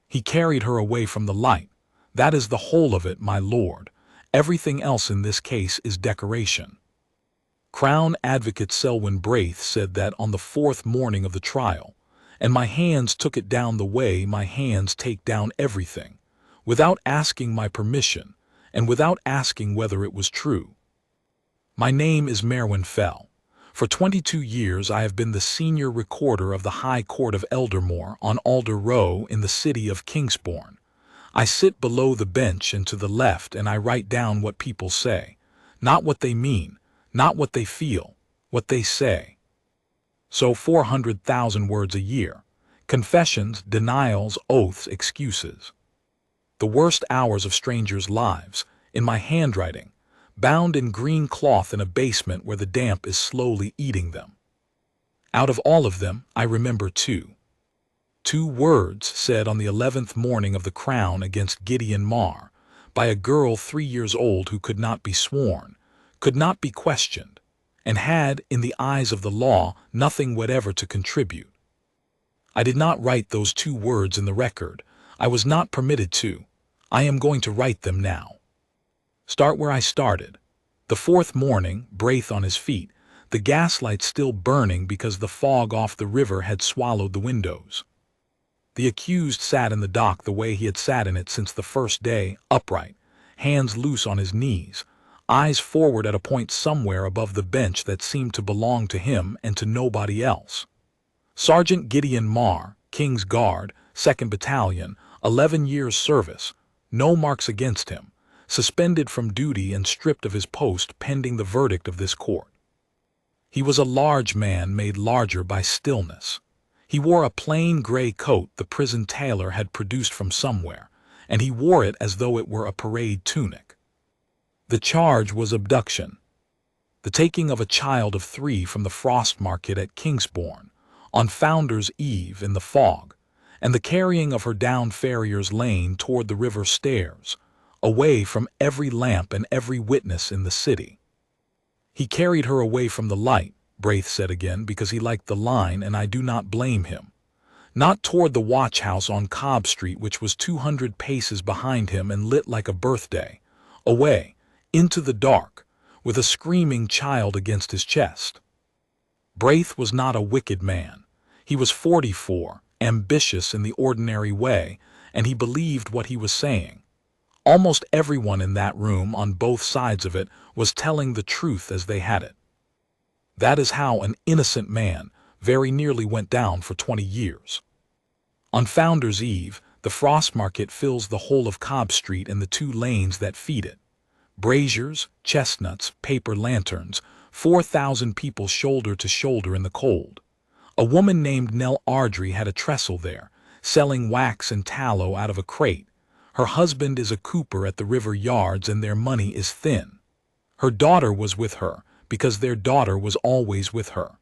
He carried her away from the light. That is the whole of it, my lord. Everything else in this case is decoration. Crown Advocate Selwyn Braith said that on the fourth morning of the trial, and my hands took it down the way my hands take down everything, without asking my permission, and without asking whether it was true. My name is Merwin Fell. For 22 years I have been the senior recorder of the High Court of Eldermore on Alder Row in the city of Kingsbourne. I sit below the bench and to the left, and I write down what people say, not what they mean, not what they feel, what they say. So 400,000 words a year. Confessions, denials, oaths, excuses. The worst hours of strangers' lives, in my handwriting, bound in green cloth in a basement where the damp is slowly eating them. Out of all of them, I remember two. 2 words said on the 11th morning of the Crown against Gideon Marr, by a girl 3 years old who could not be sworn, could not be questioned, and had, in the eyes of the law, nothing whatever to contribute. I did not write those 2 words in the record. I was not permitted to. I am going to write them now. Start where I started. The 4th morning, Braith on his feet, the gaslight still burning because the fog off the river had swallowed the windows. The accused sat in the dock the way he had sat in it since the first day, upright, hands loose on his knees, eyes forward at a point somewhere above the bench that seemed to belong to him and to nobody else. Sergeant Gideon Marr, King's Guard, 2nd Battalion, 11 years' service, no marks against him, suspended from duty and stripped of his post pending the verdict of this court. He was a large man made larger by stillness. He wore a plain gray coat the prison tailor had produced from somewhere, and he wore it as though it were a parade tunic. The charge was abduction. The taking of a child of 3 from the Frostmarket at Kingsbourne, on Founder's Eve in the fog, and the carrying of her down Farrier's Lane toward the river stairs, away from every lamp and every witness in the city. He carried her away from the light, Braith said again, because he liked the line, and I do not blame him. Not toward the watch house on Cobb Street, which was 200 paces behind him and lit like a birthday, away, into the dark, with a screaming child against his chest. Braith was not a wicked man. He was 44, ambitious in the ordinary way, and he believed what he was saying. Almost everyone in that room on both sides of it was telling the truth as they had it. That is how an innocent man very nearly went down for 20 years. On Founder's Eve, the Frostmarket fills the whole of Cobb Street and the 2 lanes that feed it. Braziers, chestnuts, paper lanterns, 4,000 people shoulder to shoulder in the cold. A woman named Nell Ardrey had a trestle there, selling wax and tallow out of a crate. Her husband is a cooper at the river yards and their money is thin. Her daughter was with her, because their daughter was always with her.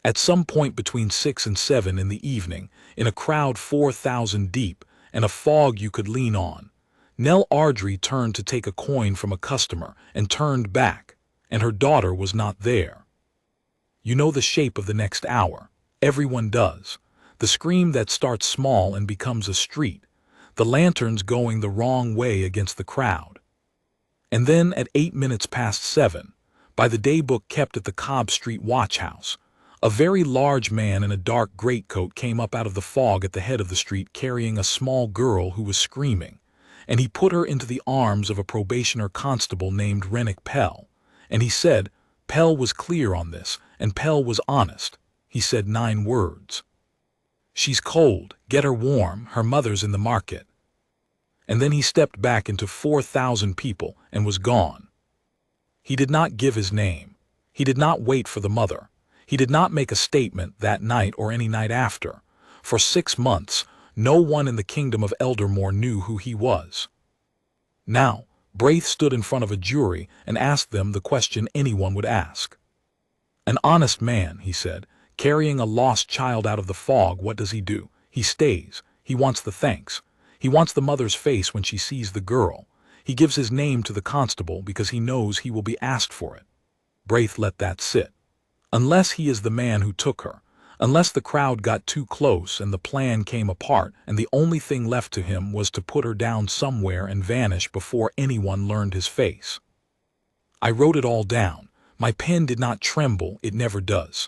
At some point between 6 and 7 in the evening, in a crowd 4,000 deep and a fog you could lean on, Nell Ardrey turned to take a coin from a customer and turned back, and her daughter was not there. You know the shape of the next hour. Everyone does. The scream that starts small and becomes a street. The lanterns going the wrong way against the crowd. And then at 8 minutes past 7, by the daybook kept at the Cobb Street watch house, a very large man in a dark greatcoat came up out of the fog at the head of the street carrying a small girl who was screaming, and he put her into the arms of a probationer constable named Rennick Pell, and he said Pell was clear on this, and Pell was honest. He said 9 words. She's cold, get her warm, her mother's in the market. And then he stepped back into 4,000 people and was gone. He did not give his name. He did not wait for the mother. He did not make a statement that night or any night after. For 6 months, no one in the kingdom of Eldermore knew who he was. Now, Braith stood in front of a jury and asked them the question anyone would ask. An honest man, he said, carrying a lost child out of the fog, what does he do? He stays. He wants the thanks. He wants the mother's face when she sees the girl. He gives his name to the constable because he knows he will be asked for it. Braith let that sit. Unless he is the man who took her, unless the crowd got too close and the plan came apart and the only thing left to him was to put her down somewhere and vanish before anyone learned his face. I wrote it all down. My pen did not tremble, it never does.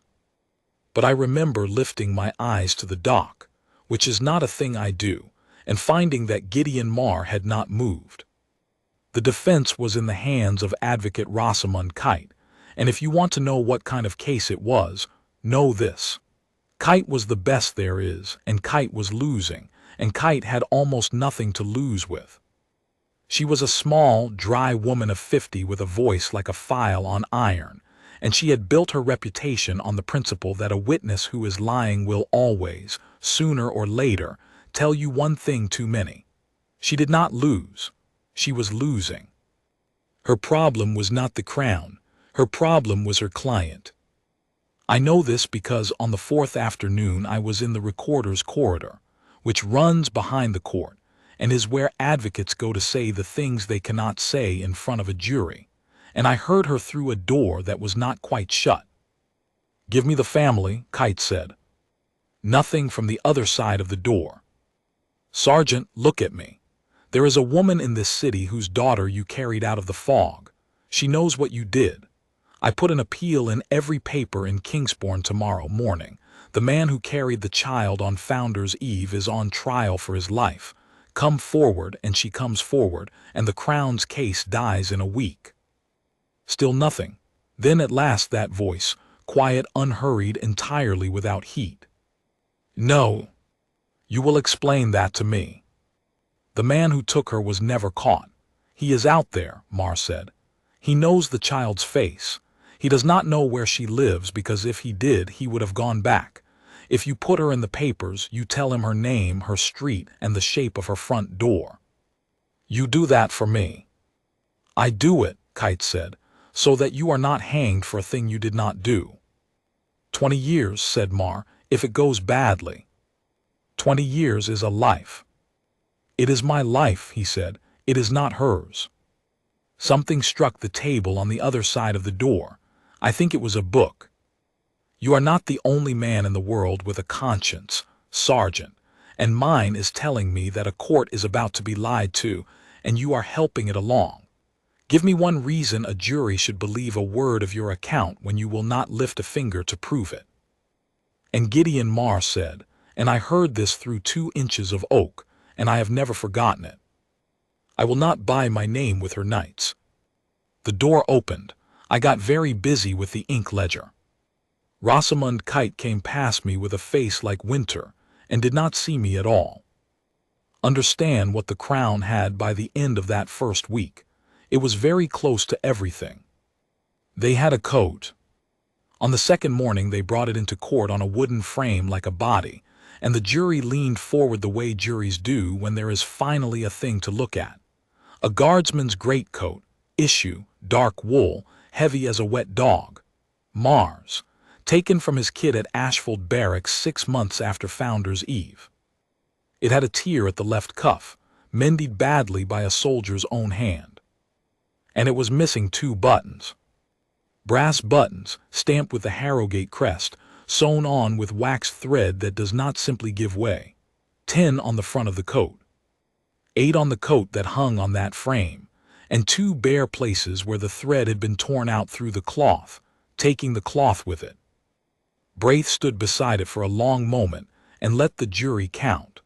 But I remember lifting my eyes to the dock, which is not a thing I do, and finding that Gideon Marr had not moved. The defense was in the hands of Advocate Rosamund Kite, and if you want to know what kind of case it was, know this. Kite was the best there is, and Kite was losing, and Kite had almost nothing to lose with. She was a small, dry woman of 50 with a voice like a file on iron, and she had built her reputation on the principle that a witness who is lying will always, sooner or later, tell you one thing too many. She did not lose. She was losing. Her problem was not the crown. Her problem was her client. I know this because on the fourth afternoon I was in the recorder's corridor, which runs behind the court, and is where advocates go to say the things they cannot say in front of a jury, and I heard her through a door that was not quite shut. "Give me the family," Kite said. Nothing from the other side of the door. "Sergeant, look at me. There is a woman in this city whose daughter you carried out of the fog. She knows what you did. I put an appeal in every paper in Kingsbourne tomorrow morning. The man who carried the child on Founder's Eve is on trial for his life. Come forward," and she comes forward, and the Crown's case dies in a week. Still nothing. Then at last that voice, quiet, unhurried, entirely without heat. "No. You will explain that to me. The man who took her was never caught. He is out there," Marr said. "He knows the child's face. He does not know where she lives because if he did, he would have gone back. If you put her in the papers, you tell him her name, her street, and the shape of her front door. You do that for me." "I do it," Kite said, "so that you are not hanged for a thing you did not do." 20 years, said Marr, if it goes badly. 20 years is a life. "It is my life," he said. "It is not hers." Something struck the table on the other side of the door. I think it was a book. "You are not the only man in the world with a conscience, Sergeant, and mine is telling me that a court is about to be lied to, and you are helping it along. Give me one reason a jury should believe a word of your account when you will not lift a finger to prove it." And Gideon Marr said, and I heard this through 2 inches of oak, and I have never forgotten it, "I will not buy my name with her knights." The door opened. I got very busy with the ink ledger. Rosamund Kite came past me with a face like winter, and did not see me at all. Understand what the Crown had by the end of that first week. It was very close to everything. They had a coat. On the second morning they brought it into court on a wooden frame like a body, and the jury leaned forward the way juries do when there is finally a thing to look at. A guardsman's greatcoat, issue, dark wool, heavy as a wet dog. Marr's, taken from his kit at Ashfield Barracks 6 months after Founder's Eve. It had a tear at the left cuff, mended badly by a soldier's own hand. And it was missing 2 buttons. Brass buttons, stamped with the Harrogate crest, sewn on with waxed thread that does not simply give way. 10 on the front of the coat. 8 on the coat that hung on that frame, and 2 bare places where the thread had been torn out through the cloth, taking the cloth with it. Braith stood beside it for a long moment and let the jury count.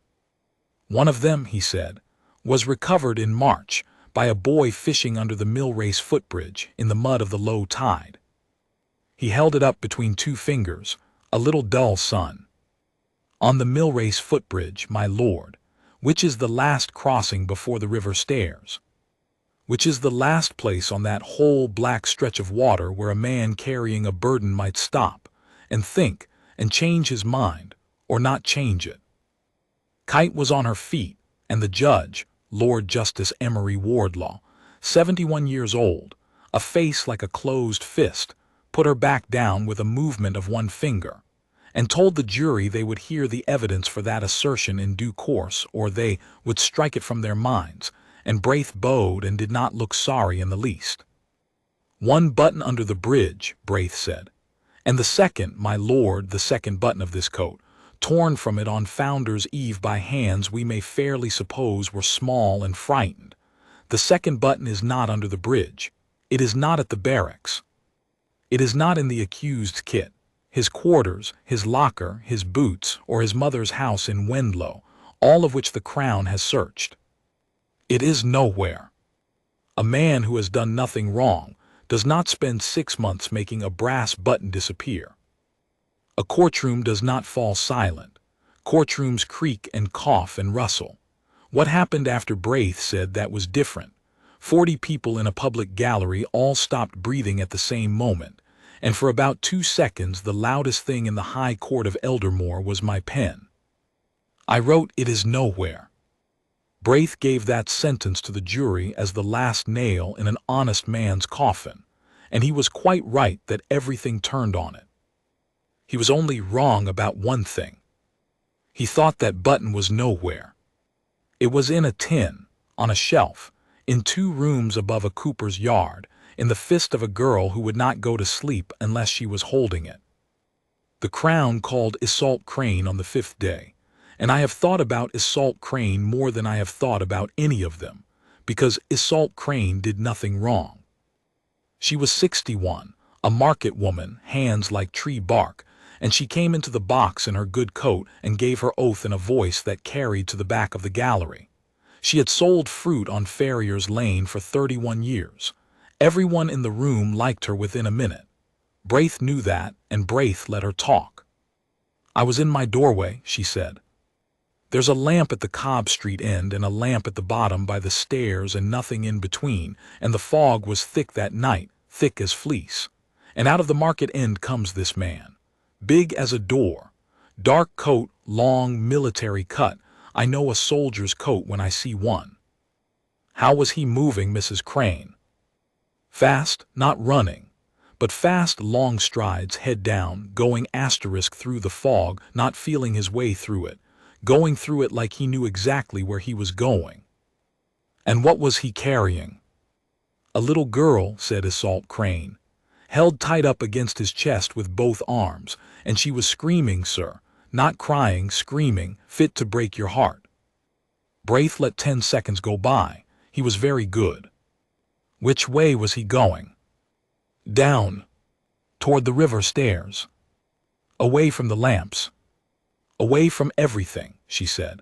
"One of them," he said, "was recovered in March by a boy fishing under the Millrace footbridge in the mud of the low tide." He held it up between 2 fingers, a little dull sun. "On the Millrace footbridge, my lord, which is the last crossing before the river stairs. Which is the last place on that whole black stretch of water where a man carrying a burden might stop, and think, and change his mind, or not change it." Kite was on her feet, and the judge, Lord Justice Emery Wardlaw, 71 years old, a face like a closed fist, put her back down with a movement of one finger, and told the jury they would hear the evidence for that assertion in due course, or they would strike it from their minds, and Braith bowed and did not look sorry in the least. "1 button under the bridge," Braith said, And the second, my lord, the second button of this coat, torn from it on Founder's Eve by hands we may fairly suppose were small and frightened. The second button is not under the bridge. It is not at the barracks. It is not in the accused's kit, his quarters, his locker, his boots, or his mother's house in Wendlow, all of which the Crown has searched. It is nowhere. A man who has done nothing wrong does not spend 6 months making a brass button disappear. A courtroom does not fall silent. Courtrooms creak and cough and rustle. What happened after Braith said that was different. 40 people in a public gallery all stopped breathing at the same moment, and for about 2 seconds the loudest thing in the High Court of Eldermore was my pen. I wrote, "It is nowhere." Braith gave that sentence to the jury as the last nail in an honest man's coffin, and he was quite right that everything turned on it. He was only wrong about one thing. He thought that button was nowhere. It was in a tin, on a shelf, in 2 rooms above a cooper's yard, in the fist of a girl who would not go to sleep unless she was holding it. The Crown called Iseult Crane on the 5th day, and I have thought about Iseult Crane more than I have thought about any of them, because Iseult Crane did nothing wrong. She was 61, a market woman, hands like tree bark, and she came into the box in her good coat and gave her oath in a voice that carried to the back of the gallery. She had sold fruit on Farrier's Lane for 31 years. Everyone in the room liked her within a minute. Braith knew that, and Braith let her talk. "I was in my doorway," she said. "There's a lamp at the Cobb Street end and a lamp at the bottom by the stairs and nothing in between, and the fog was thick that night, thick as fleece. And out of the market end comes this man. Big as a door. Dark coat, long, military cut. I know a soldier's coat when I see one." "How was he moving, Mrs. Crane?" "Fast, not running, but fast, long strides, head down, going * through the fog, not feeling his way through it, going through it like he knew exactly where he was going." "And what was he carrying?" "A little girl," said Iseult Crane, "held tight up against his chest with both arms, and she was screaming, sir, not crying, screaming, fit to break your heart." Braith let 10 seconds go by. He was very good. "Which way was he going?" "Down. Toward the river stairs." "Away from the lamps." "Away from everything," she said.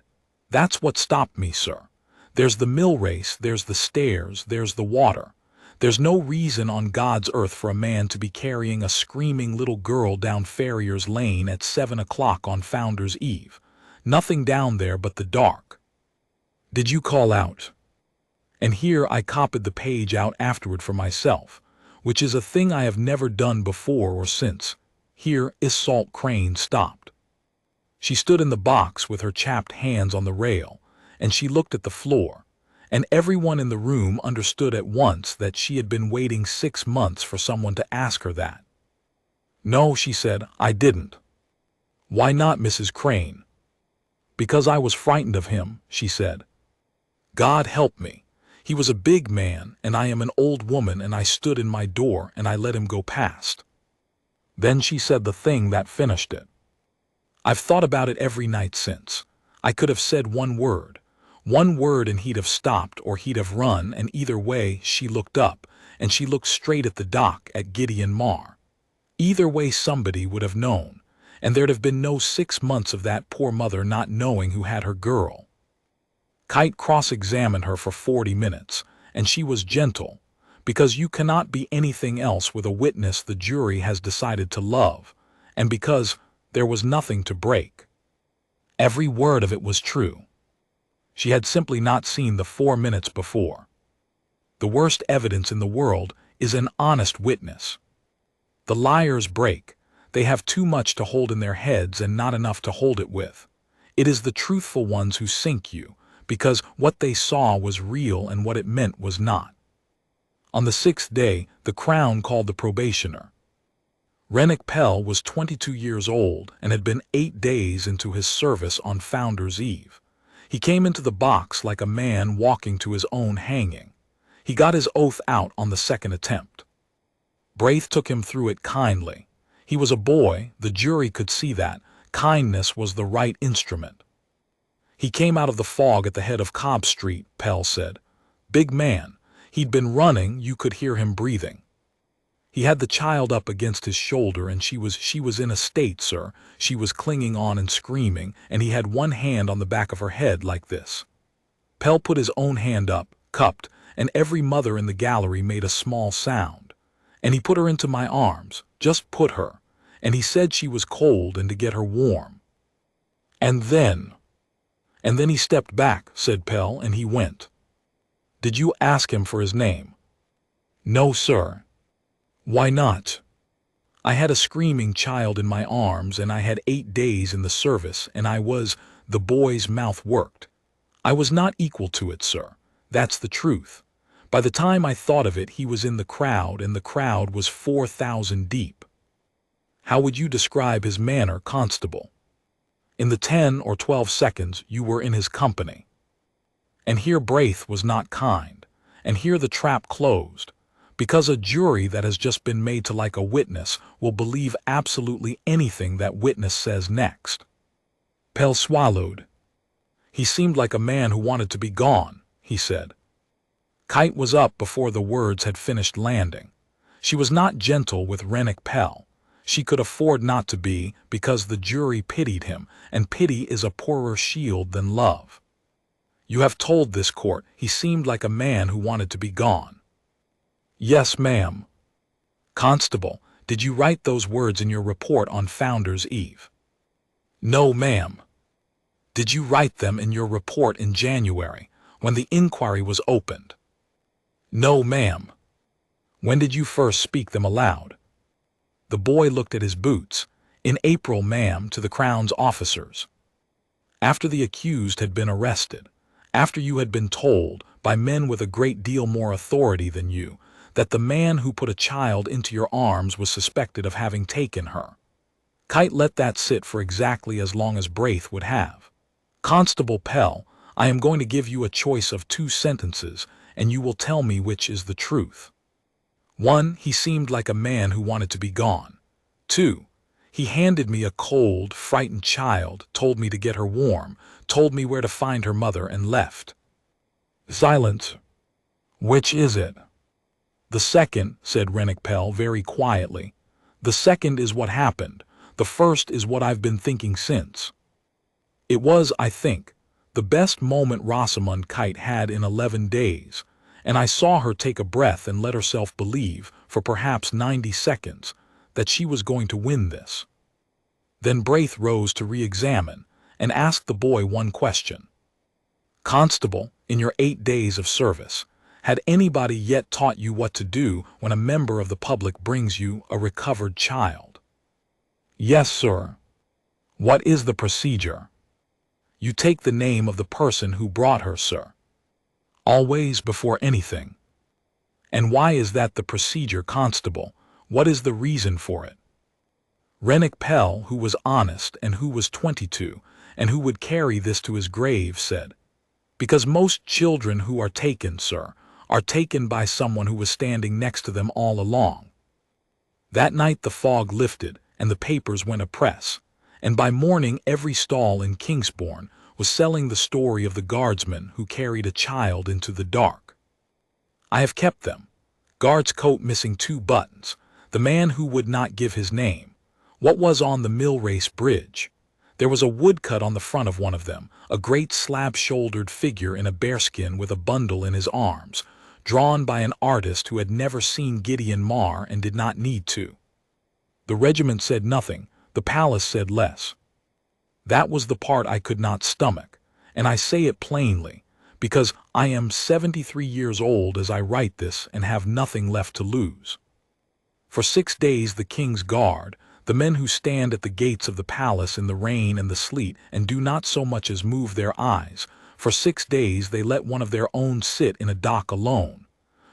"That's what stopped me, sir. There's the mill race, there's the stairs, there's the water. There's no reason on God's earth for a man to be carrying a screaming little girl down Farrier's Lane at 7 o'clock on Founder's Eve. Nothing down there but the dark." "Did you call out?" And here I copied the page out afterward for myself, which is a thing I have never done before or since. Here Iseult Crane stopped. She stood in the box with her chapped hands on the rail, and she looked at the floor, and everyone in the room understood at once that she had been waiting 6 months for someone to ask her that. "No," she said, "I didn't." "Why not, Mrs. Crane?" "Because I was frightened of him," she said. "God help me. He was a big man, and I am an old woman, and I stood in my door, and I let him go past." Then she said the thing that finished it. I've thought about it every night since. I could have said one word, and he'd have stopped or he'd have run, and either way she looked up, and she looked straight at the dock at Gideon Marr. Either way somebody would have known, and there'd have been no 6 months of that poor mother not knowing who had her girl. Kite cross-examined her for 40 minutes, and she was gentle, because you cannot be anything else with a witness the jury has decided to love, and because there was nothing to break. Every word of it was true. She had simply not seen the 4 minutes before. The worst evidence in the world is an honest witness. The liars break. They have too much to hold in their heads and not enough to hold it with. It is the truthful ones who sink you, because what they saw was real and what it meant was not. On the 6th day, the Crown called the probationer. Rennick Pell was 22 years old and had been 8 days into his service on Founder's Eve. He came into the box like a man walking to his own hanging. He got his oath out on the 2nd attempt. Braith took him through it kindly. He was a boy, the jury could see that. Kindness was the right instrument. He came out of the fog at the head of Cobb Street, Pell said. Big man. He'd been running, you could hear him breathing. He had the child up against his shoulder, and she was in a state, sir. She was clinging on and screaming, and he had one hand on the back of her head like this. Pell put his own hand up, cupped, and every mother in the gallery made a small sound. And he put her into my arms, just put her, and he said she was cold and to get her warm. And then he stepped back, said Pell, and he went. Did you ask him for his name? No, sir. Why not? I had a screaming child in my arms, and I had 8 days in the service, and the boy's mouth worked. I was not equal to it, sir. That's the truth. By the time I thought of it, he was in the crowd, and the crowd was 4,000 deep. How would you describe his manner, constable? In the 10 or 12 seconds you were in his company. And here Braith was not kind, and here the trap closed, because a jury that has just been made to like a witness will believe absolutely anything that witness says next. Pell swallowed. He seemed like a man who wanted to be gone, he said. Kite was up before the words had finished landing. She was not gentle with Rennick Pell. She could afford not to be, because the jury pitied him, and pity is a poorer shield than love. You have told this court he seemed like a man who wanted to be gone. Yes, ma'am. Constable, did you write those words in your report on Founder's Eve? No, ma'am. Did you write them in your report in January, when the inquiry was opened? No, ma'am. When did you first speak them aloud? The boy looked at his boots. In April, ma'am, to the Crown's officers. After the accused had been arrested, after you had been told, by men with a great deal more authority than you, that the man who put a child into your arms was suspected of having taken her. Kite let that sit for exactly as long as Braith would have. Constable Pell, I am going to give you a choice of 2 sentences, and you will tell me which is the truth. 1, he seemed like a man who wanted to be gone. 2, he handed me a cold, frightened child, told me to get her warm, told me where to find her mother, and left. Silence. Which is it? The second, said Rennick Pell very quietly. The second is what happened. The first is what I've been thinking since. It was, I think, the best moment Rosamund Kite had in 11 days, and I saw her take a breath and let herself believe, for perhaps 90 seconds, that she was going to win this. Then Braith rose to re-examine, and asked the boy one question. Constable, in your 8 days of service, had anybody yet taught you what to do when a member of the public brings you a recovered child? Yes, sir. What is the procedure? You take the name of the person who brought her, sir. Always before anything. And why is that the procedure, constable? What is the reason for it? Rennick Pell, who was honest and who was 22, and who would carry this to his grave, said, because most children who are taken, sir, are taken by someone who was standing next to them all along. That night the fog lifted, and the papers went a-press, and by morning every stall in Kingsbourne was selling the story of the guardsman who carried a child into the dark. I have kept them. Guard's coat missing 2 buttons, the man who would not give his name, what was on the Millrace Bridge. There was a woodcut on the front of one of them, a great slab-shouldered figure in a bearskin with a bundle in his arms, drawn by an artist who had never seen Gideon Marr and did not need to. The regiment said nothing, the palace said less. That was the part I could not stomach, and I say it plainly, because I am 73 years old as I write this and have nothing left to lose. For 6 days the King's Guard, the men who stand at the gates of the palace in the rain and the sleet and do not so much as move their eyes, for 6 days they let one of their own sit in a dock alone.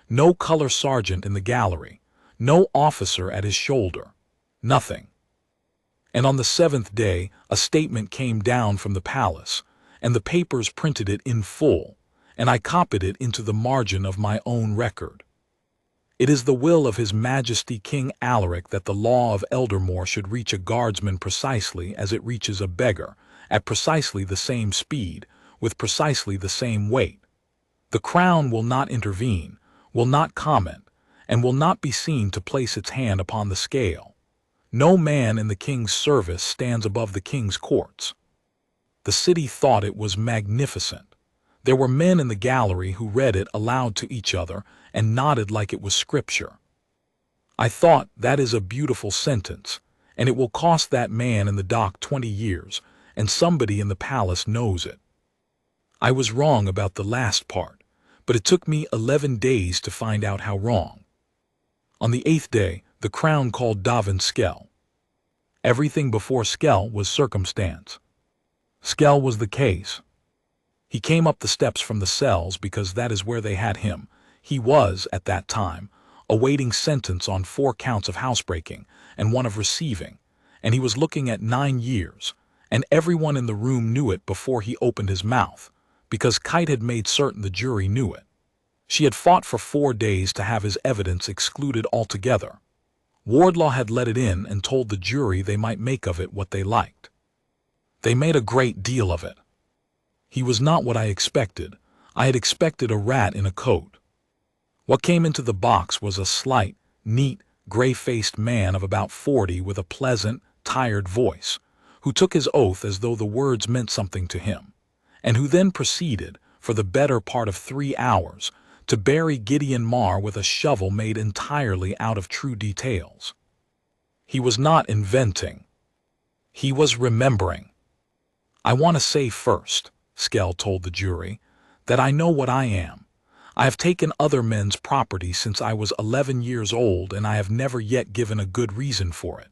No color sergeant in the gallery, no officer at his shoulder, nothing. And on the 7th day a statement came down from the palace, and the papers printed it in full, and I copied it into the margin of my own record. It is the will of His Majesty King Alaric that the law of Eldermore should reach a guardsman precisely as it reaches a beggar, at precisely the same speed, with precisely the same weight. The Crown will not intervene, will not comment, and will not be seen to place its hand upon the scale. No man in the King's service stands above the King's courts. The city thought it was magnificent. There were men in the gallery who read it aloud to each other and nodded like it was scripture. I thought, that is a beautiful sentence, and it will cost that man in the dock 20 years, and somebody in the palace knows it. I was wrong about the last part, but it took me 11 days to find out how wrong. On the 8th day, the Crown called Dovan Skell. Everything before Skell was circumstance. Skell was the case. He came up the steps from the cells because that is where they had him. He was, at that time, awaiting sentence on 4 counts of housebreaking and 1 of receiving, and he was looking at 9 years, and everyone in the room knew it before he opened his mouth, because Kite had made certain the jury knew it. She had fought for 4 days to have his evidence excluded altogether. Wardlaw had let it in and told the jury they might make of it what they liked. They made a great deal of it. He was not what I expected. I had expected a rat in a coat. What came into the box was a slight, neat, gray-faced man of about 40 with a pleasant, tired voice, who took his oath as though the words meant something to him, and who then proceeded, for the better part of 3 hours, to bury Gideon Marr with a shovel made entirely out of true details. He was not inventing. He was remembering. I want to say first, Skell told the jury, that I know what I am. I have taken other men's property since I was 11 years old, and I have never yet given a good reason for it.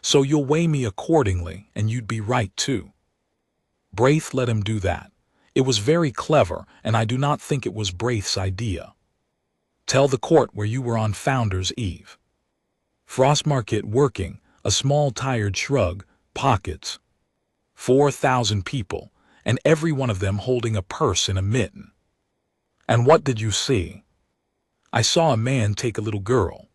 So you'll weigh me accordingly, and you'd be right too. Braith let him do that. It was very clever, and I do not think it was Braith's idea. Tell the court where you were on Founder's Eve. Frostmarket working, a small tired shrug, pockets. 4,000 people, and every one of them holding a purse in a mitten. And what did you see? I saw a man take a little girl.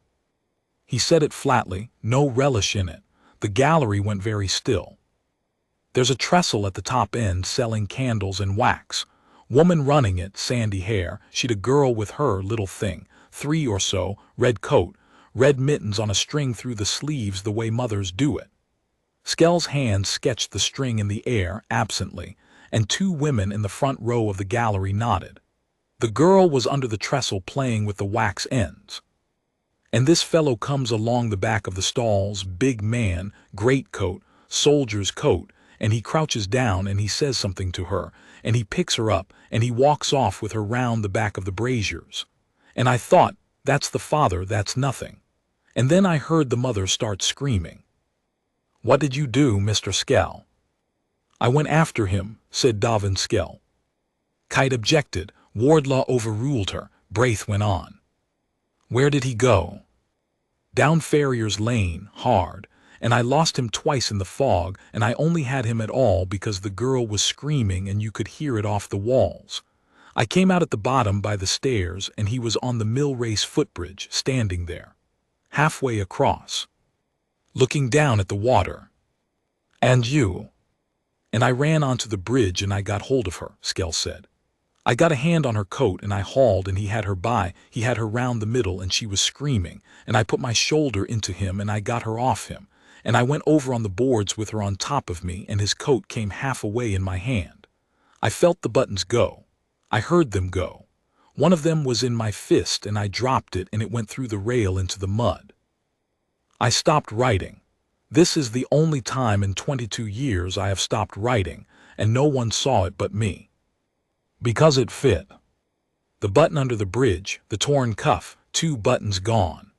He said it flatly, no relish in it. The gallery went very still. There's a trestle at the top end selling candles and wax. Woman running it, sandy hair, she'd a girl with her little thing, 3 or so, red coat, red mittens on a string through the sleeves the way mothers do it. Skell's hand sketched the string in the air, absently, and 2 women in the front row of the gallery nodded. The girl was under the trestle playing with the wax ends. And this fellow comes along the back of the stalls, big man, greatcoat, soldier's coat, and he crouches down and he says something to her, and he picks her up, and he walks off with her round the back of the braziers. And I thought, that's the father, that's nothing. And then I heard the mother start screaming. What did you do, Mr. Skell? I went after him, said Dovan Skell. Kite objected. Wardlaw overruled her. Braith went on. Where did he go? Down Farrier's Lane, hard, and I lost him twice in the fog, and I only had him at all because the girl was screaming and you could hear it off the walls. I came out at the bottom by the stairs, and he was on the mill race footbridge, standing there, halfway across, looking down at the water. And you? And I ran onto the bridge and I got hold of her, Skell said. I got a hand on her coat and I hauled, and he had her round the middle, and she was screaming, and I put my shoulder into him and I got her off him, and I went over on the boards with her on top of me, and his coat came half away in my hand. I felt the buttons go. I heard them go. One of them was in my fist, and I dropped it and it went through the rail into the mud. I stopped writing. This is the only time in 22 years I have stopped writing, and no one saw it but me. Because it fit. The button under the bridge, the torn cuff, 2 buttons gone.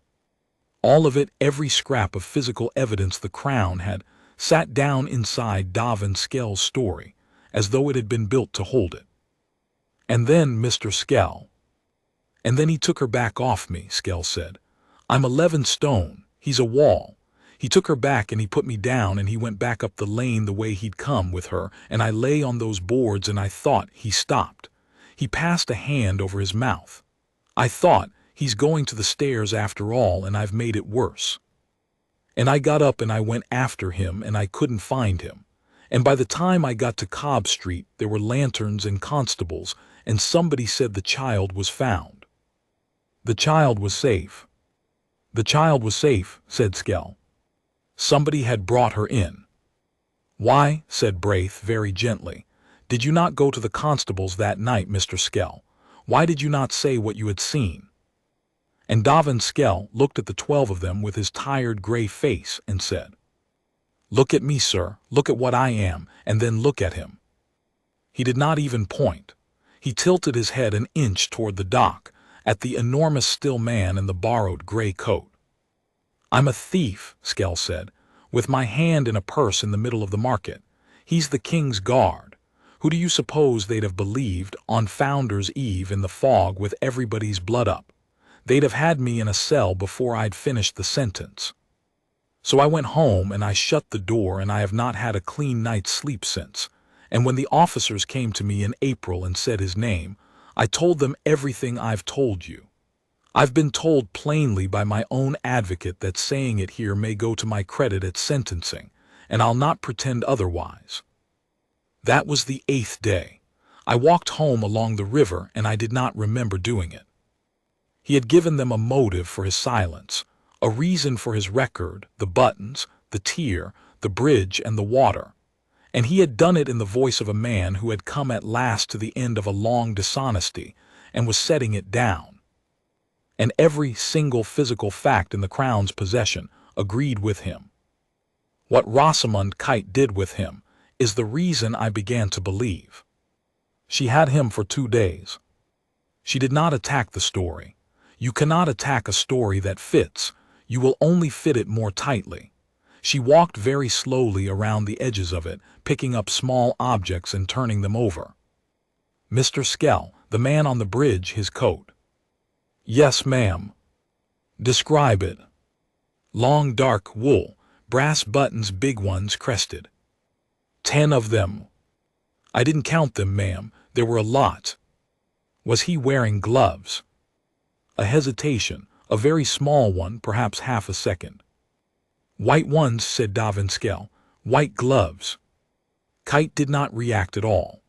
All of it, every scrap of physical evidence the Crown had, sat down inside Dovan Skell's story, as though it had been built to hold it. And then, Mr. Skell. And then he took her back off me, Skell said. I'm 11 stone, he's a wall. He took her back and he put me down, and he went back up the lane the way he'd come with her, and I lay on those boards, and I thought he stopped. He passed a hand over his mouth. I thought He's going to the stairs after all, and I've made it worse. And I got up and I went after him, and I couldn't find him. And by the time I got to Cobb Street, there were lanterns and constables, and somebody said the child was found. The child was safe. The child was safe, said Skell. Somebody had brought her in. Why, said Braith very gently, did you not go to the constables that night, Mr. Skell? Why did you not say what you had seen? And Dovan Skell looked at the 12 of them with his tired gray face and said, Look at me, sir, look at what I am, and then look at him. He did not even point. He tilted his head an inch toward the dock, at the enormous still man in the borrowed gray coat. I'm a thief, Skell said, with my hand in a purse in the middle of the market. He's the king's guard. Who do you suppose they'd have believed on Founder's Eve in the fog with everybody's blood up? They'd have had me in a cell before I'd finished the sentence. So I went home and I shut the door, and I have not had a clean night's sleep since. And when the officers came to me in April and said his name, I told them everything I've told you. I've been told plainly by my own advocate that saying it here may go to my credit at sentencing, and I'll not pretend otherwise. That was the 8th day. I walked home along the river, and I did not remember doing it. He had given them a motive for his silence, a reason for his record, the buttons, the tear, the bridge, and the water. And he had done it in the voice of a man who had come at last to the end of a long dishonesty and was setting it down. And every single physical fact in the Crown's possession agreed with him. What Rosamund Kite did with him is the reason I began to believe. She had him for 2 days. She did not attack the story. You cannot attack a story that fits. You will only fit it more tightly. She walked very slowly around the edges of it, picking up small objects and turning them over. Mr. Skell, the man on the bridge, his coat. Yes, ma'am. Describe it. Long dark wool, brass buttons, big ones crested. 10 of them. I didn't count them, ma'am. There were a lot. Was he wearing gloves? A hesitation, a very small one, perhaps half a second. White ones, said Dovan Skell. White gloves. Kite did not react at all.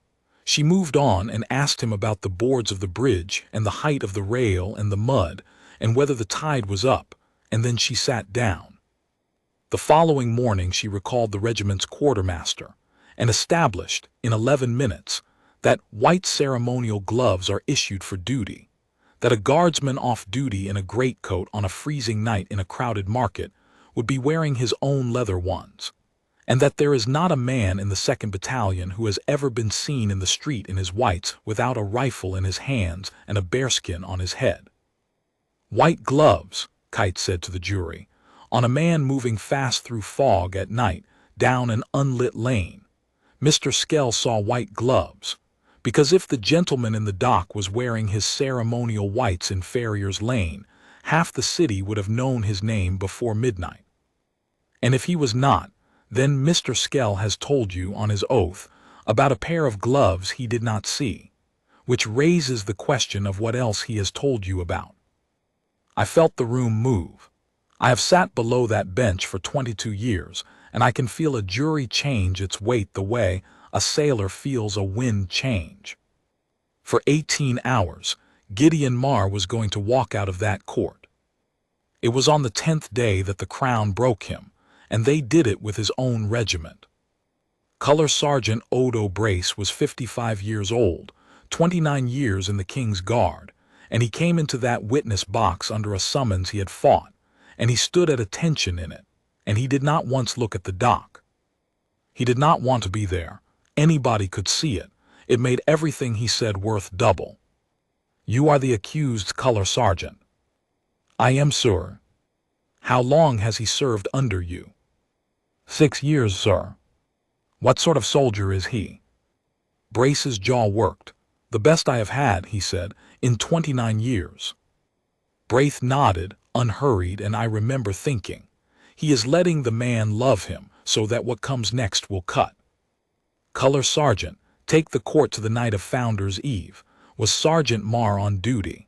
She moved on and asked him about the boards of the bridge and the height of the rail and the mud and whether the tide was up, and then she sat down. The following morning she recalled the regiment's quartermaster and established, in 11 minutes, that white ceremonial gloves are issued for duty, that a guardsman off duty in a greatcoat on a freezing night in a crowded market would be wearing his own leather ones, and that there is not a man in the 2nd Battalion who has ever been seen in the street in his whites without a rifle in his hands and a bearskin on his head. White gloves, Kite said to the jury, on a man moving fast through fog at night down an unlit lane. Mr. Skell saw white gloves, because if the gentleman in the dock was wearing his ceremonial whites in Farrier's Lane, half the city would have known his name before midnight. And if he was not, then Mr. Skell has told you on his oath about a pair of gloves he did not see, which raises the question of what else he has told you about. I felt the room move. I have sat below that bench for 22 years, and I can feel a jury change its weight the way a sailor feels a wind change. For 18 hours, Gideon Marr was going to walk out of that court. It was on the 10th day that the Crown broke him, and they did it with his own regiment. Color Sergeant Odo Brace was 55 years old, 29 years in the King's Guard, and he came into that witness box under a summons he had fought, and he stood at attention in it, and he did not once look at the dock. He did not want to be there. Anybody could see it. It made everything he said worth double. You are the accused Color Sergeant. I am, sir. How long has he served under you? 6 years, sir. What sort of soldier is he? Brace's jaw worked. The best I have had, he said, in 29 years. Braith nodded, unhurried, and I remember thinking, he is letting the man love him so that what comes next will cut. Color Sergeant, take the court to the night of Founder's Eve. Was Sergeant Marr on duty?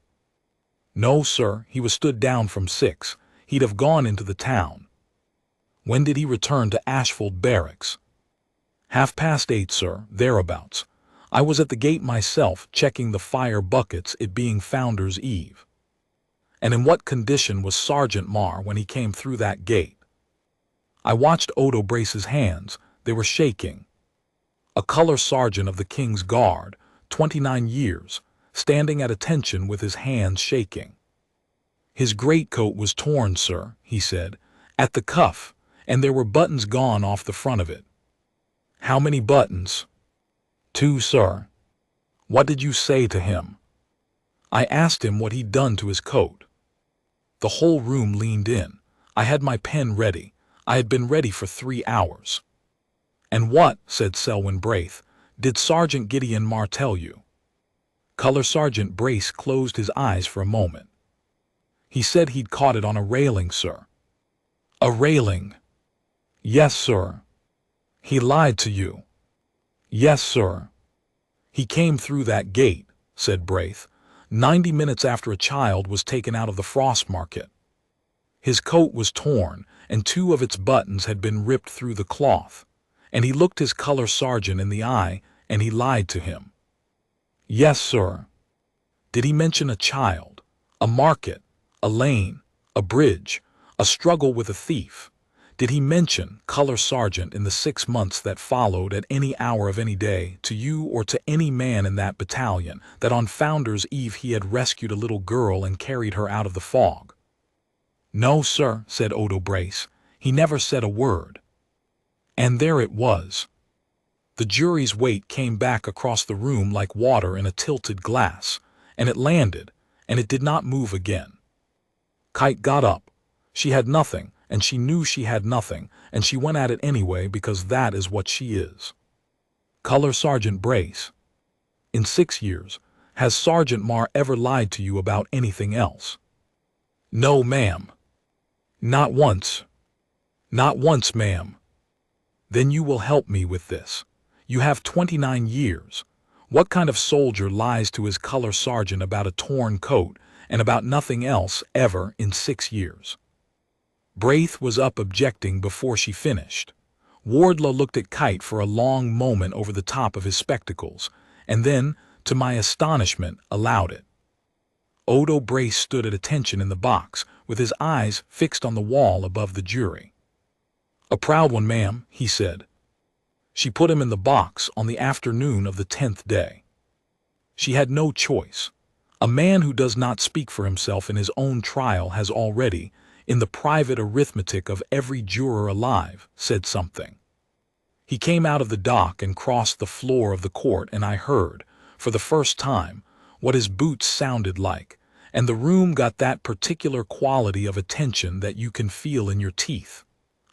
No, sir, he was stood down from 6. He'd have gone into the town. When did he return to Ashfield Barracks? 8:30, sir, thereabouts. I was at the gate myself, checking the fire buckets, it being Founder's Eve. And in what condition was Sergeant Marr when he came through that gate? I watched Odo Brace's hands. They were shaking. A color sergeant of the King's Guard, 29 years, standing at attention with his hands shaking. His greatcoat was torn, sir, he said, at the cuff, and there were buttons gone off the front of it. How many buttons? 2, sir. What did you say to him? I asked him what he'd done to his coat. The whole room leaned in. I had my pen ready. I had been ready for 3 hours. And what, said Selwyn Braith, did Sergeant Gideon Marr tell you? Color Sergeant Brace closed his eyes for a moment. He said he'd caught it on a railing, sir. A railing? Yes, sir. He lied to you? Yes, sir. He came through that gate, said Braith, 90 minutes after a child was taken out of the Frostmarket. His coat was torn, and 2 of its buttons had been ripped through the cloth, and he looked his color sergeant in the eye, and he lied to him. Yes, sir. Did he mention a child, a market, a lane, a bridge, a struggle with a thief? Did he mention, color sergeant, in the 6 months that followed, at any hour of any day, to you or to any man in that battalion, that on Founder's Eve he had rescued a little girl and carried her out of the fog? No, sir, said Odo Brace. He never said a word. And there it was. The jury's weight came back across the room like water in a tilted glass, and it landed, and it did not move again. Kite got up. She had nothing, and she knew she had nothing, and she went at it anyway because that is what she is. Color Sergeant Brace. In 6 years, has Sergeant Marr ever lied to you about anything else? No, ma'am. Not once. Not once, ma'am. Then you will help me with this. You have 29 years. What kind of soldier lies to his color sergeant about a torn coat and about nothing else ever in 6 years? Braith was up objecting before she finished. Wardlaw looked at Kite for a long moment over the top of his spectacles, and then, to my astonishment, allowed it. Odo Brace stood at attention in the box, with his eyes fixed on the wall above the jury. A proud one, ma'am, he said. She put him in the box on the afternoon of the 10th day. She had no choice. A man who does not speak for himself in his own trial has already, in the private arithmetic of every juror alive, said something. He came out of the dock and crossed the floor of the court, and I heard, for the first time, what his boots sounded like, and the room got that particular quality of attention that you can feel in your teeth.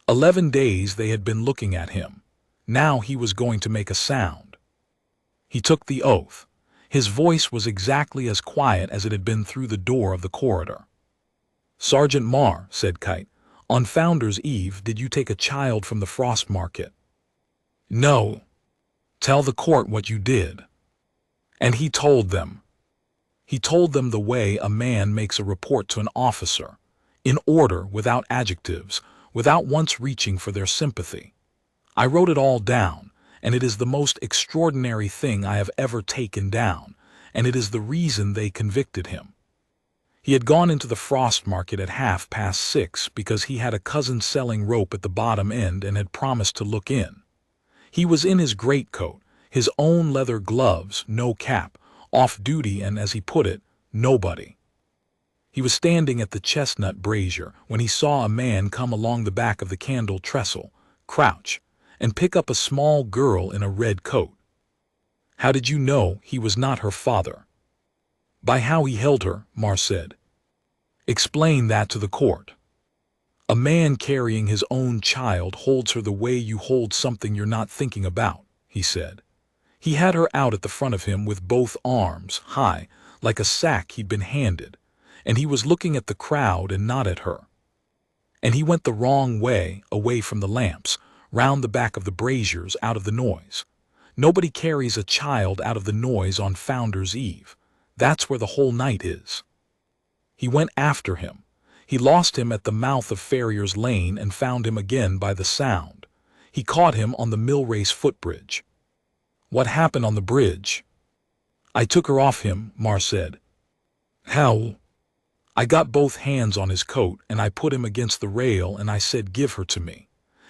11 days they had been looking at him. Now he was going to make a sound. He took the oath. His voice was exactly as quiet as it had been through the door of the corridor. Sergeant Marr, said Kite, on Founder's Eve did you take a child from the Frostmarket? No. Tell the court what you did. And he told them. He told them the way a man makes a report to an officer, in order, without adjectives, without once reaching for their sympathy. I wrote it all down, and it is the most extraordinary thing I have ever taken down, and it is the reason they convicted him. He had gone into the Frostmarket at 6:30 because he had a cousin selling rope at the bottom end and had promised to look in. He was in his greatcoat, his own leather gloves, no cap, off duty and, as he put it, nobody. He was standing at the chestnut brazier when he saw a man come along the back of the candle trestle, crouch, and pick up a small girl in a red coat. How did you know he was not her father? By how he held her, Marr said. Explain that to the court. A man carrying his own child holds her the way you hold something you're not thinking about, he said. He had her out at the front of him with both arms high, like a sack he'd been handed, and he was looking at the crowd and not at her. And he went the wrong way, away from the lamps, round the back of the braziers, out of the noise. Nobody carries a child out of the noise on Founder's Eve. That's where the whole night is. He went after him. He lost him at the mouth of Farrier's Lane and found him again by the Sound. He caught him on the Millrace footbridge. What happened on the bridge? I took her off him, Marr said. How? I got both hands on his coat and I put him against the rail and I said, give her to me.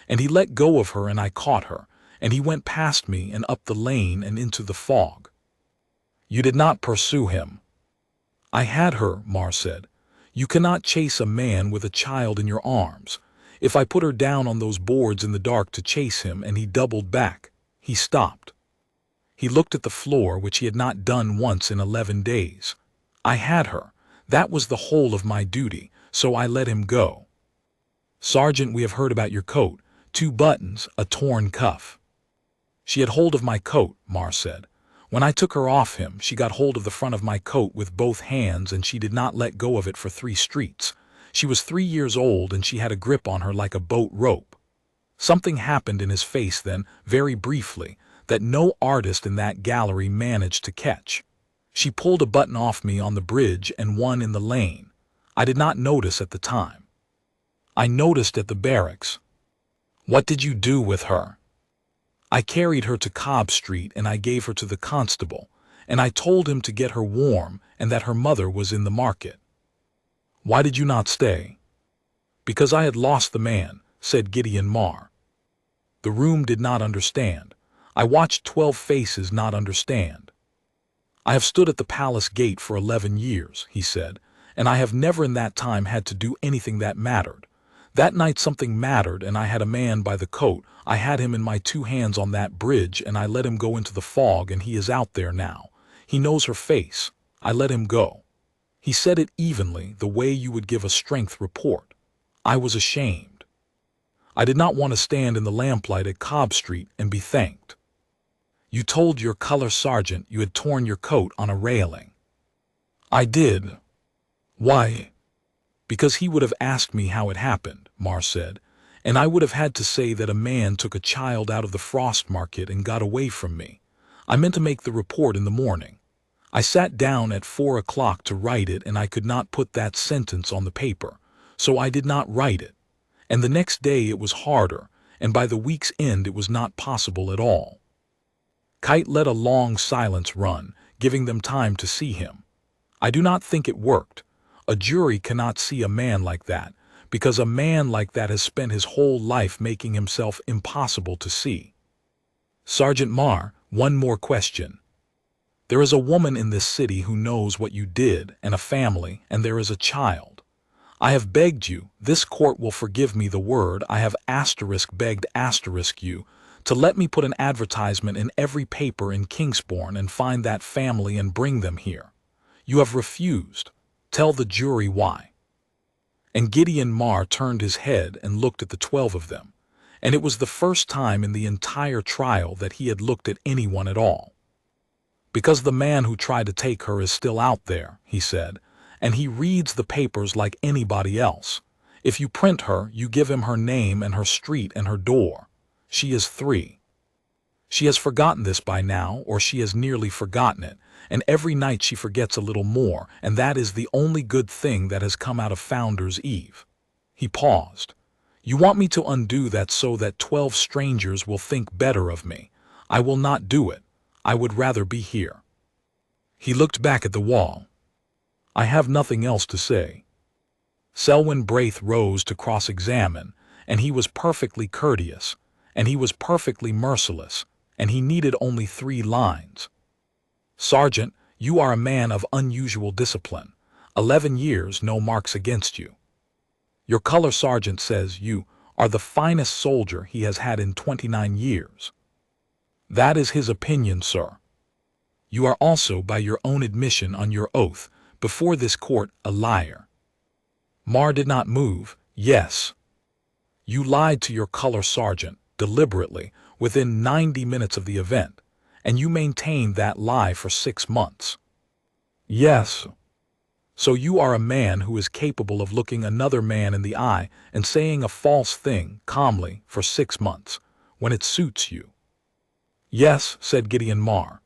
And he let go of her and I caught her, and he went past me and up the lane and into the fog. You did not pursue him. I had her, Marr said. You cannot chase a man with a child in your arms. If I put her down on those boards in the dark to chase him and he doubled back, he stopped. He looked at the floor, which he had not done once in 11 days. I had her. That was the whole of my duty, so I let him go. Sergeant, we have heard about your coat. 2 buttons, a torn cuff. She had hold of my coat, Marr said. When I took her off him, she got hold of the front of my coat with both hands and she did not let go of it for 3 streets. She was 3 years old and she had a grip on her like a boat rope. Something happened in his face then, very briefly, that no artist in that gallery managed to catch. She pulled a button off me on the bridge and one in the lane. I did not notice at the time. I noticed at the barracks. What did you do with her? I carried her to Cobb Street and I gave her to the constable, and I told him to get her warm and that her mother was in the market. Why did you not stay? Because I had lost the man, said Gideon Marr. The room did not understand. I watched 12 faces not understand. I have stood at the palace gate for 11 years, he said, and I have never in that time had to do anything that mattered. That night something mattered and I had a man by the coat. I had him in my 2 hands on that bridge and I let him go into the fog and he is out there now. He knows her face. I let him go. He said it evenly, the way you would give a strength report. I was ashamed. I did not want to stand in the lamplight at Cobb Street and be thanked. You told your color sergeant you had torn your coat on a railing. I did. Why? Because he would have asked me how it happened, Marr said, and I would have had to say that a man took a child out of the Frostmarket and got away from me. I meant to make the report in the morning. I sat down at 4 o'clock to write it and I could not put that sentence on the paper, so I did not write it. And the next day it was harder, and by the week's end it was not possible at all. Kite let a long silence run, giving them time to see him. I do not think it worked. A jury cannot see a man like that, because a man like that has spent his whole life making himself impossible to see. Sergeant Marr, one more question. There is a woman in this city who knows what you did, and a family, and there is a child. I have begged you, this court will forgive me the word, I have begged you, to let me put an advertisement in every paper in Kingsbourne and find that family and bring them here. You have refused. Tell the jury why. And Gideon Marr turned his head and looked at the 12 of them, and it was the first time in the entire trial that he had looked at anyone at all. Because the man who tried to take her is still out there, he said, and he reads the papers like anybody else. If you print her, you give him her name and her street and her door. She is 3. She has forgotten this by now, or she has nearly forgotten it, and every night she forgets a little more, and that is the only good thing that has come out of Founder's Eve. He paused. You want me to undo that so that 12 strangers will think better of me. I will not do it. I would rather be here. He looked back at the wall. I have nothing else to say. Selwyn Braith rose to cross-examine, and he was perfectly courteous, and he was perfectly merciless, and he needed only 3 lines. Sergeant, you are a man of unusual discipline. 11 years, no marks against you. Your color sergeant says you are the finest soldier he has had in 29 years. That is his opinion, sir. You are also, by your own admission on your oath, before this court, a liar. Marr did not move. Yes. You lied to your color sergeant, deliberately, within 90 minutes of the event, and you maintained that lie for 6 months. Yes. So you are a man who is capable of looking another man in the eye and saying a false thing calmly for 6 months, when it suits you. Yes, said Gideon Marr.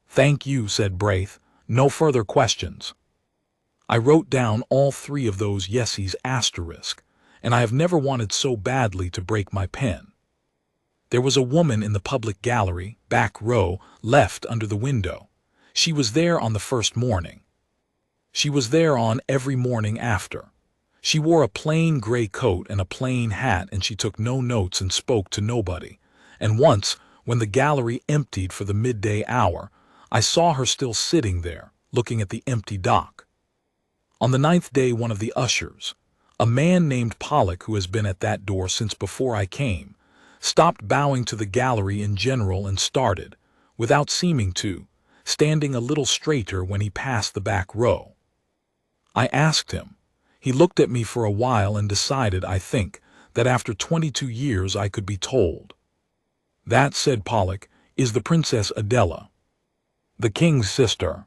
Thank you, said Braith. No further questions. I wrote down all 3 of those yesies asterisk, and I have never wanted so badly to break my pen. There was a woman in the public gallery, back row, left under the window. She was there on the first morning. She was there on every morning after. She wore a plain gray coat and a plain hat, and she took no notes and spoke to nobody. And once, when the gallery emptied for the midday hour, I saw her still sitting there, looking at the empty dock. On the 9th day, one of the ushers, a man named Pollock who has been at that door since before I came, stopped bowing to the gallery in general and started, without seeming to, standing a little straighter when he passed the back row. I asked him. He looked at me for a while and decided, I think, that after 22 years I could be told. That, said Pollock, is the Princess Adela, the king's sister,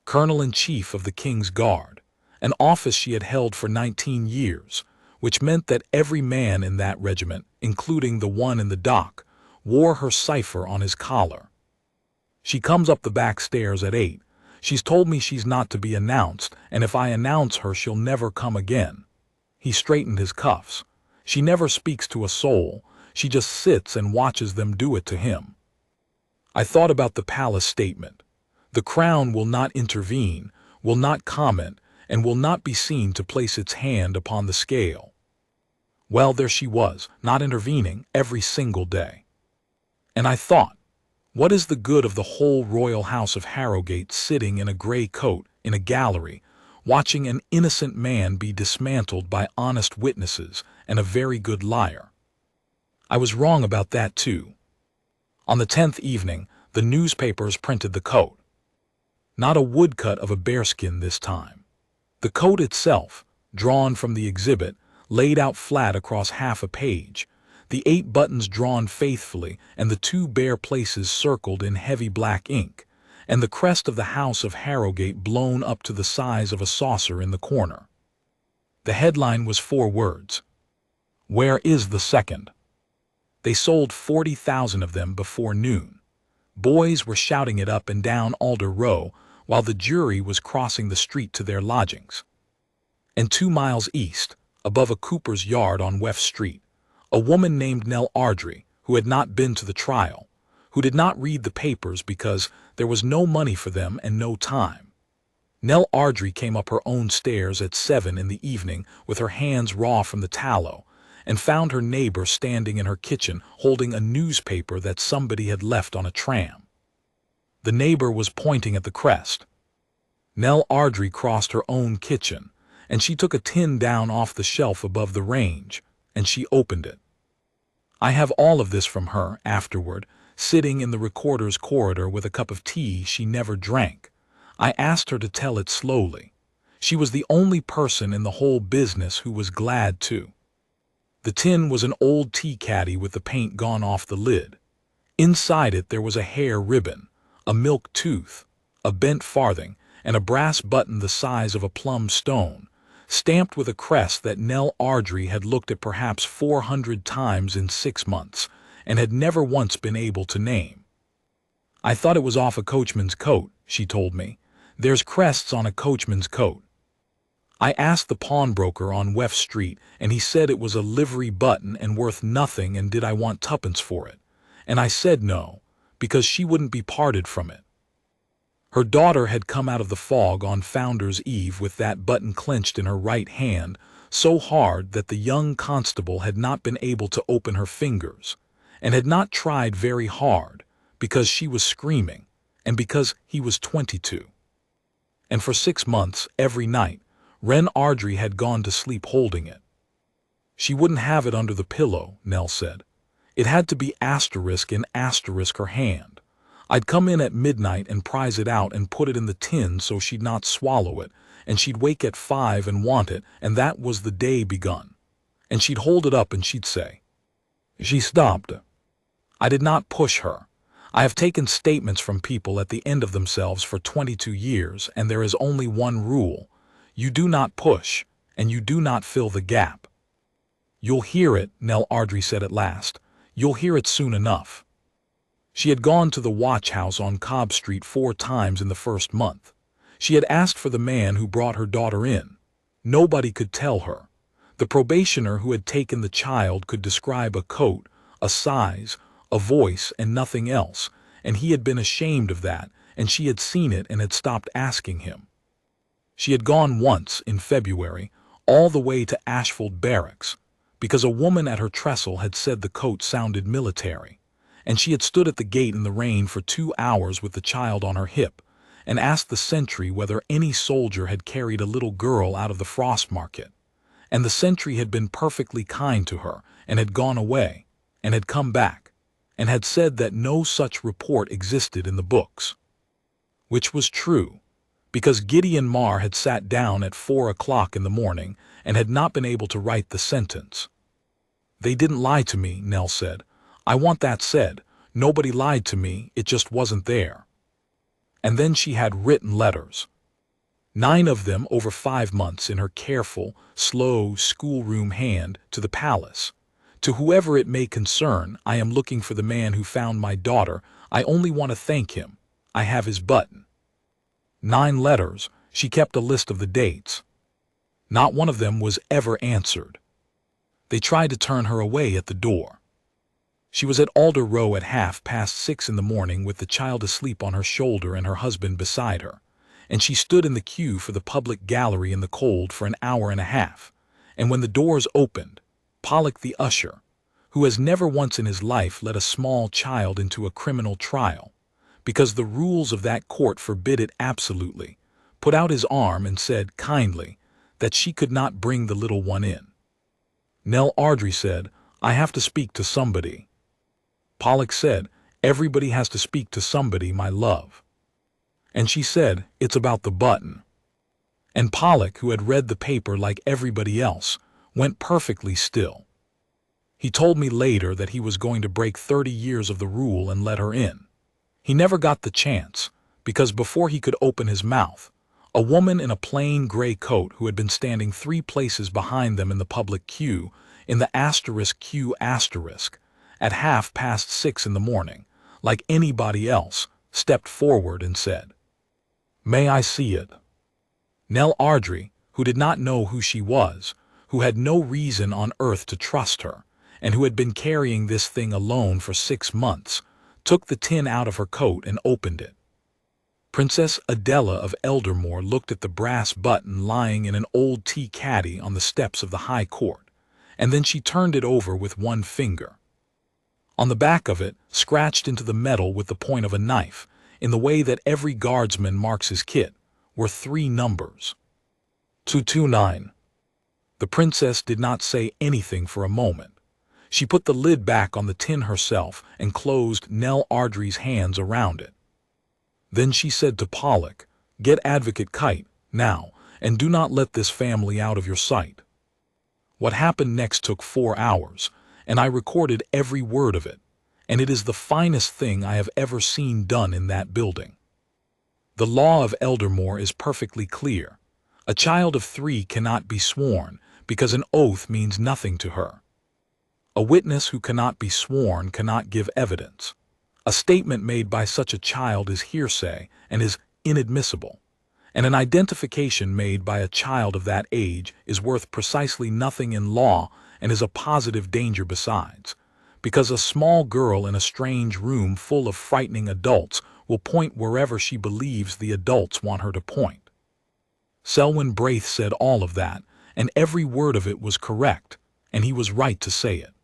colonel-in-chief of the King's Guard, an office she had held for 19 years, which meant that every man in that regiment, including the one in the dock, wore her cipher on his collar. She comes up the back stairs at 8. She's told me she's not to be announced, and if I announce her she'll never come again. He straightened his cuffs. She never speaks to a soul. She just sits and watches them do it to him. I thought about the palace statement. The Crown will not intervene, will not comment, and will not be seen to place its hand upon the scale. Well, there she was, not intervening, every single day. And I thought, what is the good of the whole royal house of Harrogate sitting in a gray coat in a gallery, watching an innocent man be dismantled by honest witnesses and a very good liar? I was wrong about that too. On the 10th evening, the newspapers printed the coat. Not a woodcut of a bearskin this time. The coat itself, drawn from the exhibit, laid out flat across half a page, the 8 buttons drawn faithfully and the 2 bare places circled in heavy black ink, and the crest of the house of Harrogate blown up to the size of a saucer in the corner. The headline was 4 words. Where is the second? They sold 40,000 of them before noon. Boys were shouting it up and down Alder Row while the jury was crossing the street to their lodgings. And 2 miles east, above a cooper's yard on West Street, a woman named Nell Ardrey, who had not been to the trial, who did not read the papers because there was no money for them and no time. Nell Ardrey came up her own stairs at 7 in the evening with her hands raw from the tallow, and found her neighbor standing in her kitchen holding a newspaper that somebody had left on a tram. The neighbor was pointing at the crest. Nell Ardrey crossed her own kitchen, and she took a tin down off the shelf above the range, and she opened it. I have all of this from her, afterward, sitting in the recorder's corridor with a cup of tea she never drank. I asked her to tell it slowly. She was the only person in the whole business who was glad to. The tin was an old tea caddy with the paint gone off the lid. Inside it there was a hair ribbon, a milk tooth, a bent farthing, and a brass button the size of a plum stone, stamped with a crest that Nell Ardrey had looked at perhaps 400 times in 6 months, and had never once been able to name. I thought it was off a coachman's coat, she told me. There's crests on a coachman's coat. I asked the pawnbroker on West Street, and he said it was a livery button and worth nothing, and did I want 2pence for it? And I said no, because she wouldn't be parted from it. Her daughter had come out of the fog on Founder's Eve with that button clenched in her right hand, so hard that the young constable had not been able to open her fingers, and had not tried very hard, because she was screaming, and because he was 22. And for 6 months, every night, Wren Ardrey had gone to sleep holding it. She wouldn't have it under the pillow, Nell said. It had to be asterisk in asterisk her hand. I'd come in at midnight and prise it out and put it in the tin so she'd not swallow it, and she'd wake at 5 and want it, and that was the day begun. And she'd hold it up and she'd say. She stopped. I did not push her. I have taken statements from people at the end of themselves for 22 years, and there is only one rule. You do not push, and you do not fill the gap. You'll hear it, Nell Ardrey said at last. You'll hear it soon enough. She had gone to the watch house on Cobb Street 4 times in the first month. She had asked for the man who brought her daughter in. Nobody could tell her. The probationer who had taken the child could describe a coat, a size, a voice, and nothing else, and he had been ashamed of that, and she had seen it and had stopped asking him. She had gone once, in February, all the way to Ashfield Barracks, because a woman at her trestle had said the coat sounded military, and she had stood at the gate in the rain for 2 hours with the child on her hip, and asked the sentry whether any soldier had carried a little girl out of the Frostmarket, and the sentry had been perfectly kind to her, and had gone away, and had come back, and had said that no such report existed in the books. Which was true, because Gideon Marr had sat down at 4 o'clock in the morning and had not been able to write the sentence. "They didn't lie to me," Nell said. "I want that said. Nobody lied to me, it just wasn't there." And then she had written letters. 9 of them over 5 months in her careful, slow schoolroom hand to the palace. "To whoever it may concern, I am looking for the man who found my daughter. I only want to thank him. I have his button." 9 letters. She kept a list of the dates. Not one of them was ever answered. They tried to turn her away at the door. She was at Alder Row at 6:30 in the morning with the child asleep on her shoulder and her husband beside her, and she stood in the queue for the public gallery in the cold for an hour and a half, and when the doors opened, Pollock the usher, who has never once in his life led a small child into a criminal trial, because the rules of that court forbid it absolutely, put out his arm and said kindly that she could not bring the little one in. Nell Ardry said, "I have to speak to somebody." Pollock said, "Everybody has to speak to somebody, my love." And she said, "It's about the button." And Pollock, who had read the paper like everybody else, went perfectly still. He told me later that he was going to break 30 years of the rule and let her in. He never got the chance, because before he could open his mouth, a woman in a plain gray coat who had been standing 3 places behind them in the public queue, in the *Q*, at 6:30 in the morning, like anybody else, stepped forward and said, "May I see it?" Nell Ardry, who did not know who she was, who had no reason on earth to trust her, and who had been carrying this thing alone for 6 months, took the tin out of her coat and opened it. Princess Adela of Eldermore looked at the brass button lying in an old tea caddy on the steps of the High Court, and then she turned it over with one finger. On the back of it, scratched into the metal with the point of a knife, in the way that every guardsman marks his kit, were 3 numbers. 229. The princess did not say anything for a moment. She put the lid back on the tin herself and closed Nell Ardry's hands around it. Then she said to Pollock, "Get Advocate Kite, now, and do not let this family out of your sight." What happened next took 4 hours, and I recorded every word of it, and it is the finest thing I have ever seen done in that building. The law of Eldermore is perfectly clear. A child of 3 cannot be sworn, because an oath means nothing to her. A witness who cannot be sworn cannot give evidence. A statement made by such a child is hearsay and is inadmissible, and an identification made by a child of that age is worth precisely nothing in law and is a positive danger besides, because a small girl in a strange room full of frightening adults will point wherever she believes the adults want her to point. Selwyn Braith said all of that, and every word of it was correct, and he was right to say it.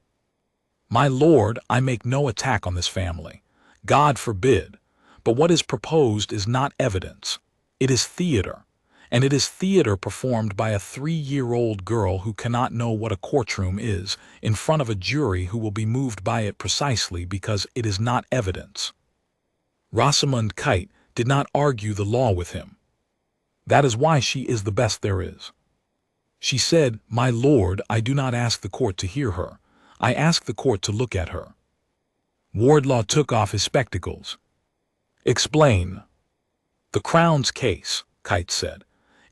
My lord, I make no attack on this family. God forbid. But what is proposed is not evidence. It is theater, and it is theater performed by a 3-year-old girl who cannot know what a courtroom is, in front of a jury who will be moved by it precisely because it is not evidence. Rosamund Kite did not argue the law with him. That is why she is the best there is. She said, "My lord, I do not ask the court to hear her. I ask the court to look at her." Wardlaw took off his spectacles. "Explain." "The Crown's case," Kite said,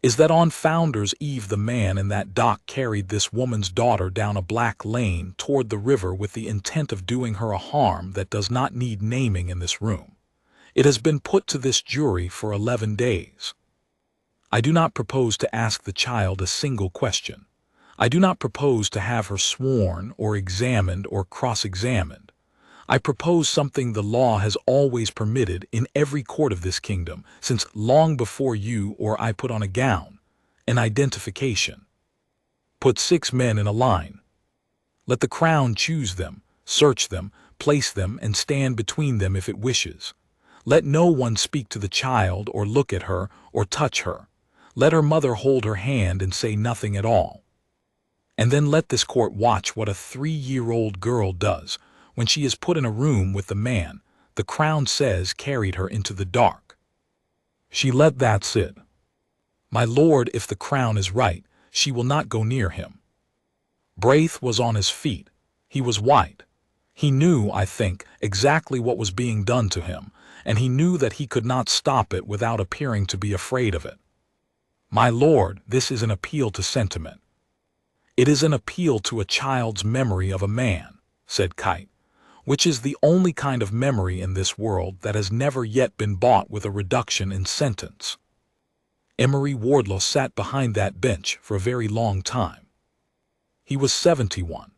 "is that on Founder's Eve the man in that dock carried this woman's daughter down a black lane toward the river with the intent of doing her a harm that does not need naming in this room. It has been put to this jury for 11 days. I do not propose to ask the child a single question. I do not propose to have her sworn or examined or cross-examined. I propose something the law has always permitted in every court of this kingdom, since long before you or I put on a gown, an identification. Put 6 men in a line. Let the crown choose them, search them, place them, and stand between them if it wishes. Let no one speak to the child or look at her or touch her. Let her mother hold her hand and say nothing at all. And then let this court watch what a 3-year-old girl does when she is put in a room with the man the crown says carried her into the dark. She let that sit. My lord, if the crown is right, she will not go near him. Braith was on his feet. He was white. He knew, I think, exactly what was being done to him, and he knew that he could not stop it without appearing to be afraid of it. My lord, this is an appeal to sentiment. It is an appeal to a child's memory of a man, said Kite, which is the only kind of memory in this world that has never yet been bought with a reduction in sentence. Emery Wardlaw sat behind that bench for a very long time. He was 71.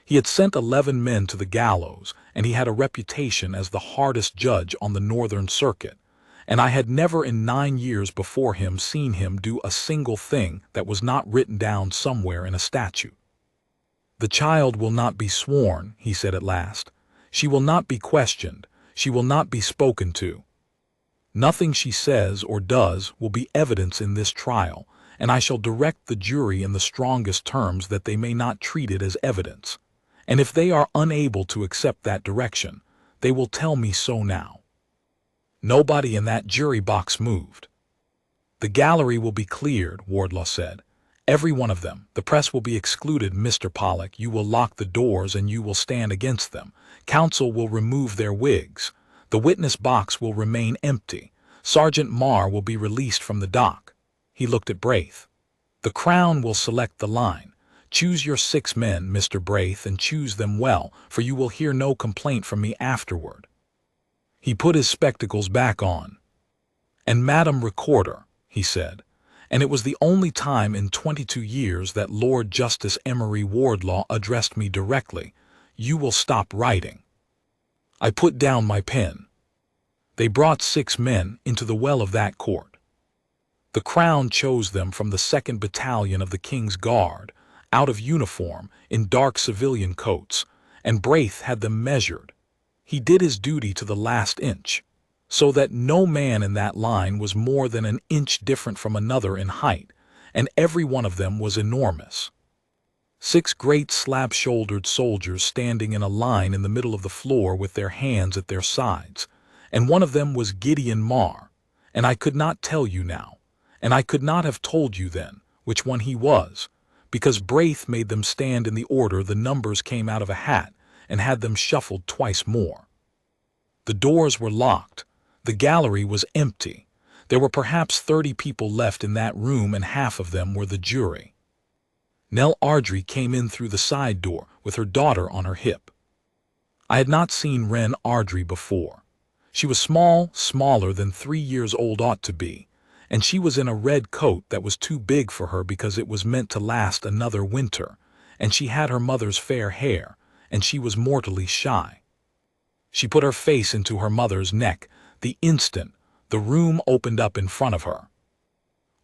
He had sent 11 men to the gallows, and he had a reputation as the hardest judge on the Northern Circuit, and I had never in 9 years before him seen him do a single thing that was not written down somewhere in a statute. The child will not be sworn, he said at last. She will not be questioned. She will not be spoken to. Nothing she says or does will be evidence in this trial, and I shall direct the jury in the strongest terms that they may not treat it as evidence. And if they are unable to accept that direction, they will tell me so now. Nobody in that jury box moved. The gallery will be cleared, Wardlaw said. Every one of them. The press will be excluded, Mr. Pollock. You will lock the doors and you will stand against them. Counsel will remove their wigs. The witness box will remain empty. Sergeant Marr will be released from the dock. He looked at Braith. The Crown will select the line. Choose your 6 men, Mr. Braith, and choose them well, for you will hear no complaint from me afterward. He put his spectacles back on. And Madam Recorder, he said, and it was the only time in 22 years that Lord Justice Emery Wardlaw addressed me directly, you will stop writing. I put down my pen. They brought 6 men into the well of that court. The Crown chose them from the 2nd Battalion of the King's Guard, out of uniform, in dark civilian coats, and Braith had them measured. He did his duty to the last inch, so that no man in that line was more than an inch different from another in height, and every one of them was enormous. 6 great slab-shouldered soldiers standing in a line in the middle of the floor with their hands at their sides, and one of them was Gideon Marr, and I could not tell you now, and I could not have told you then, which one he was, because Braith made them stand in the order the numbers came out of a hat and had them shuffled twice more. The doors were locked. The gallery was empty. There were perhaps 30 people left in that room, and half of them were the jury. Nell Ardrey came in through the side door with her daughter on her hip. I had not seen Wren Ardrey before. She was small, smaller than 3 years old ought to be, and she was in a red coat that was too big for her because it was meant to last another winter, and she had her mother's fair hair, and she was mortally shy. She put her face into her mother's neck the instant the room opened up in front of her.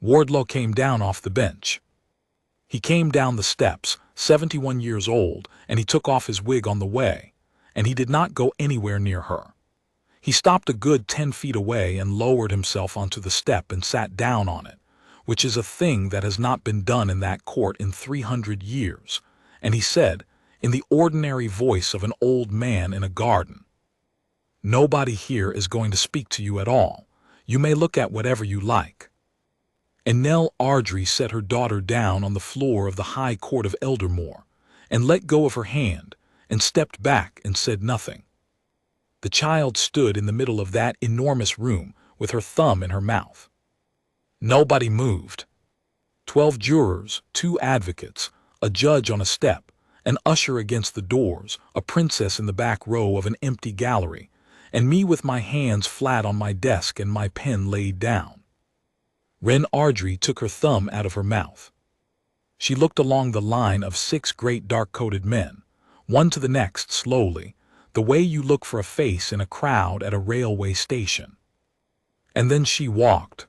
Wardlaw came down off the bench. He came down the steps, 71 years old, and he took off his wig on the way, and he did not go anywhere near her. He stopped a good 10 feet away and lowered himself onto the step and sat down on it, which is a thing that has not been done in that court in 300 years, and he said, in the ordinary voice of an old man in a garden, "Nobody here is going to speak to you at all. You may look at whatever you like." And Nell Ardrey set her daughter down on the floor of the High Court of Eldermore, and let go of her hand, and stepped back and said nothing. The child stood in the middle of that enormous room with her thumb in her mouth. Nobody moved. 12 jurors, 2 advocates, a judge on a step, an usher against the doors, a princess in the back row of an empty gallery, and me with my hands flat on my desk and my pen laid down. Ren Ardrey took her thumb out of her mouth. She looked along the line of 6 great dark-coated men, one to the next slowly, the way you look for a face in a crowd at a railway station. And then she walked.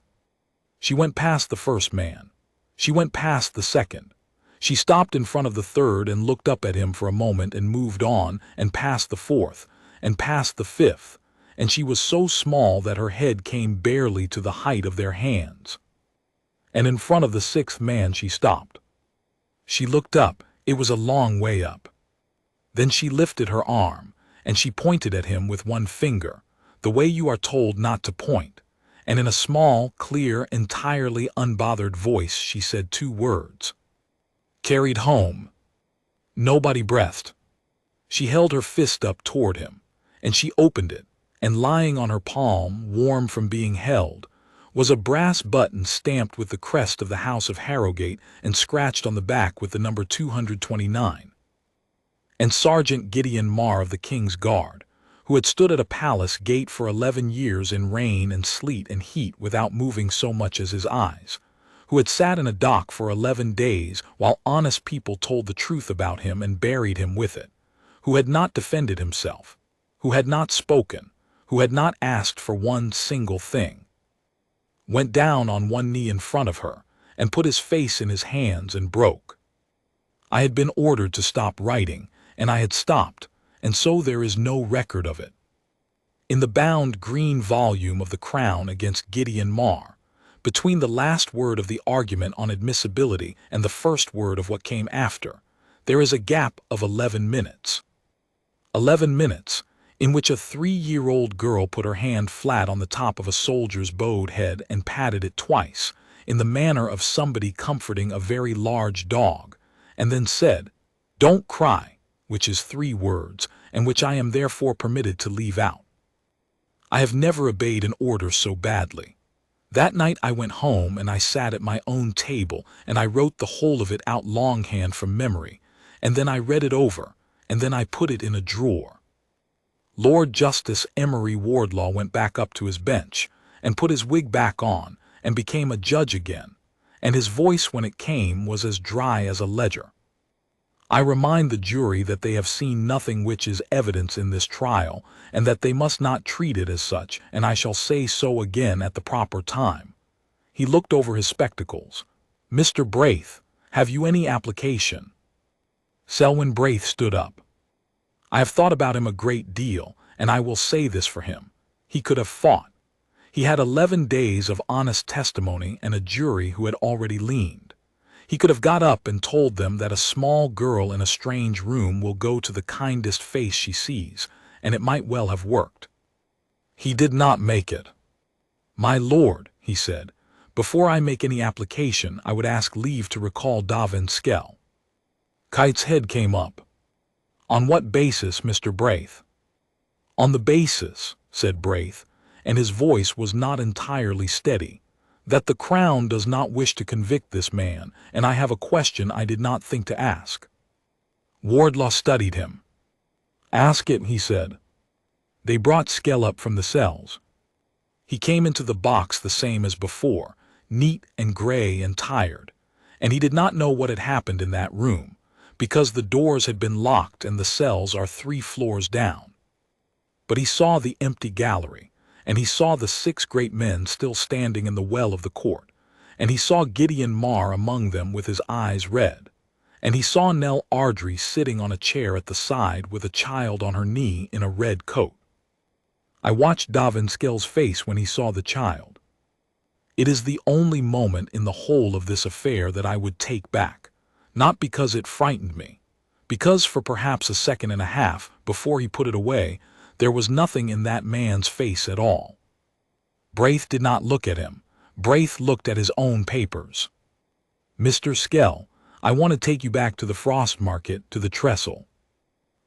She went past the first man. She went past the second. She stopped in front of the third and looked up at him for a moment and moved on and past the fourth and past the fifth, and she was so small that her head came barely to the height of their hands. And in front of the 6th man she stopped. She looked up. It was a long way up. Then she lifted her arm, and she pointed at him with one finger, the way you are told not to point, and in a small, clear, entirely unbothered voice she said 2 words. Carried home. Nobody breathed. She held her fist up toward him, and she opened it, and lying on her palm, warm from being held, was a brass button stamped with the crest of the House of Harrogate and scratched on the back with the number 229. And Sergeant Gideon Marr of the King's Guard, who had stood at a palace gate for 11 years in rain and sleet and heat without moving so much as his eyes, who had sat in a dock for 11 days while honest people told the truth about him and buried him with it, who had not defended himself, who had not spoken, who had not asked for one single thing, went down on one knee in front of her and put his face in his hands and broke. I had been ordered to stop writing, and I had stopped, and so there is no record of it. In the bound green volume of the Crown against Gideon Marr, between the last word of the argument on admissibility and the first word of what came after, there is a gap of 11 minutes. 11 minutes, in which a 3-year-old girl put her hand flat on the top of a soldier's bowed head and patted it twice, in the manner of somebody comforting a very large dog, and then said, "Don't cry," which is 3 words, and which I am therefore permitted to leave out. I have never obeyed an order so badly. That night I went home and I sat at my own table and I wrote the whole of it out longhand from memory, and then I read it over, and then I put it in a drawer. Lord Justice Emery Wardlaw went back up to his bench and put his wig back on and became a judge again, and his voice when it came was as dry as a ledger. I remind the jury that they have seen nothing which is evidence in this trial, and that they must not treat it as such, and I shall say so again at the proper time. He looked over his spectacles. "Mr. Braith, have you any application?" Selwyn Braith stood up. "I have thought about him a great deal, and I will say this for him. He could have fought. He had 11 days of honest testimony and a jury who had already leaned. He could have got up and told them that a small girl in a strange room will go to the kindest face she sees, and it might well have worked. He did not make it. 'My lord,' he said, 'before I make any application I would ask leave to recall Dovan Skell.' Kite's head came up. 'On what basis, Mr. Braith?' 'On the basis,' said Braith, and his voice was not entirely steady, 'that the Crown does not wish to convict this man, and I have a question I did not think to ask.' Wardlaw studied him. 'Ask it,' he said. They brought Skell up from the cells. He came into the box the same as before, neat and gray and tired, and he did not know what had happened in that room, because the doors had been locked and the cells are 3 floors down. But he saw the empty gallery, and he saw the 6 great men still standing in the well of the court, and he saw Gideon Marr among them with his eyes red, and he saw Nell Ardrey sitting on a chair at the side with a child on her knee in a red coat. I watched Dovan Skell's face when he saw the child. It is the only moment in the whole of this affair that I would take back, not because it frightened me, because for perhaps a second and a half, before he put it away, there was nothing in that man's face at all. Braith did not look at him. Braith looked at his own papers. "Mr. Skell, I want to take you back to the Frostmarket, to the trestle.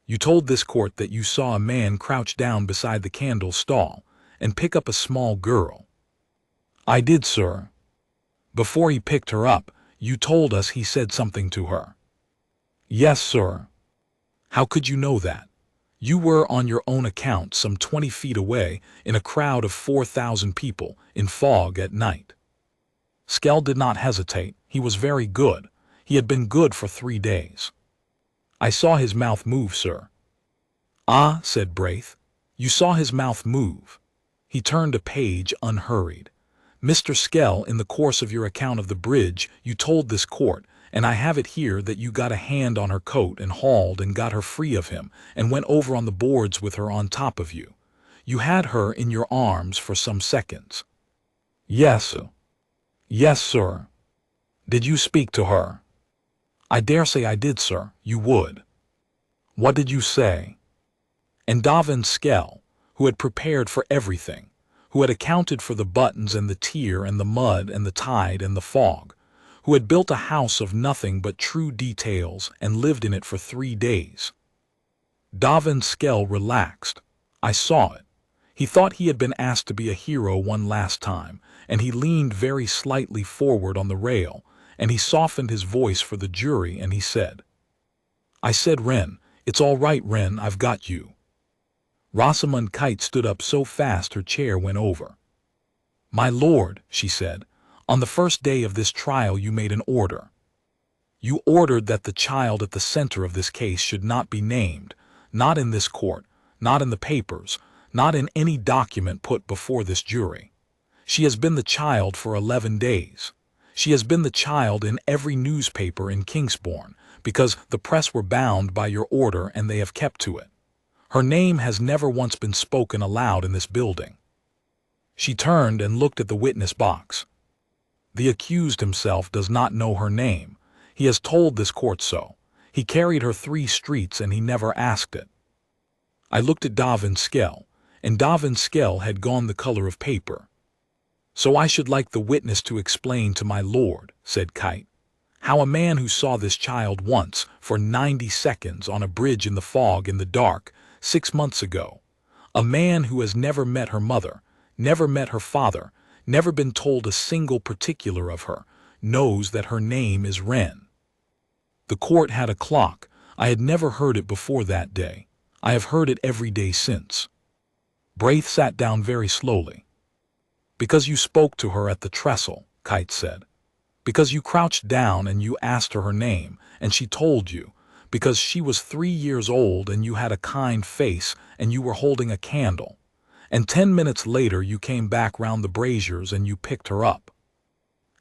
You told this court that you saw a man crouch down beside the candle stall and pick up a small girl." "I did, sir." "Before he picked her up, you told us he said something to her." "Yes, sir." "How could you know that? You were on your own account some 20 feet away in a crowd of 4,000 people in fog at night." Skell did not hesitate. He was very good. He had been good for 3 days. I saw his mouth move, sir. Ah, said Braith. You saw his mouth move. He turned a page unhurried. Mr. Skell, in the course of your account of the bridge, you told this court, and I have it here, that you got a hand on her coat and hauled and got her free of him and went over on the boards with her on top of you. You had her in your arms for some seconds. Yes, sir. Yes, sir. Did you speak to her? I dare say I did, sir. You would. What did you say? And Dovan Skell, who had prepared for everything, who had accounted for the buttons and the tear and the mud and the tide and the fog, who had built a house of nothing but true details and lived in it for 3 days. Dovan Skell relaxed. I saw it. He thought he had been asked to be a hero one last time, and he leaned very slightly forward on the rail, and he softened his voice for the jury, and he said, I said, Wren, it's all right, Wren, I've got you. Rosamund Kite stood up so fast her chair went over. My lord, she said, on the first day of this trial you made an order. You ordered that the child at the center of this case should not be named, not in this court, not in the papers, not in any document put before this jury. She has been the child for 11 days. She has been the child in every newspaper in Kingsbourne, because the press were bound by your order and they have kept to it. Her name has never once been spoken aloud in this building. She turned and looked at the witness box. The accused himself does not know her name. He has told this court so. He carried her 3 streets and he never asked it. I looked at Dovan Skell, and Dovan Skell had gone the color of paper. So I should like the witness to explain to my lord, said Kite, how a man who saw this child once for 90 seconds on a bridge in the fog in the dark 6 months ago, a man who has never met her mother, never met her father, never been told a single particular of her, knows that her name is Wren. The court had a clock. I had never heard it before that day. I have heard it every day since. Braith sat down very slowly. Because you spoke to her at the trestle, Kite said. Because you crouched down and you asked her name, and she told you. Because she was 3 years old and you had a kind face and you were holding a candle. And 10 minutes later you came back round the braziers and you picked her up.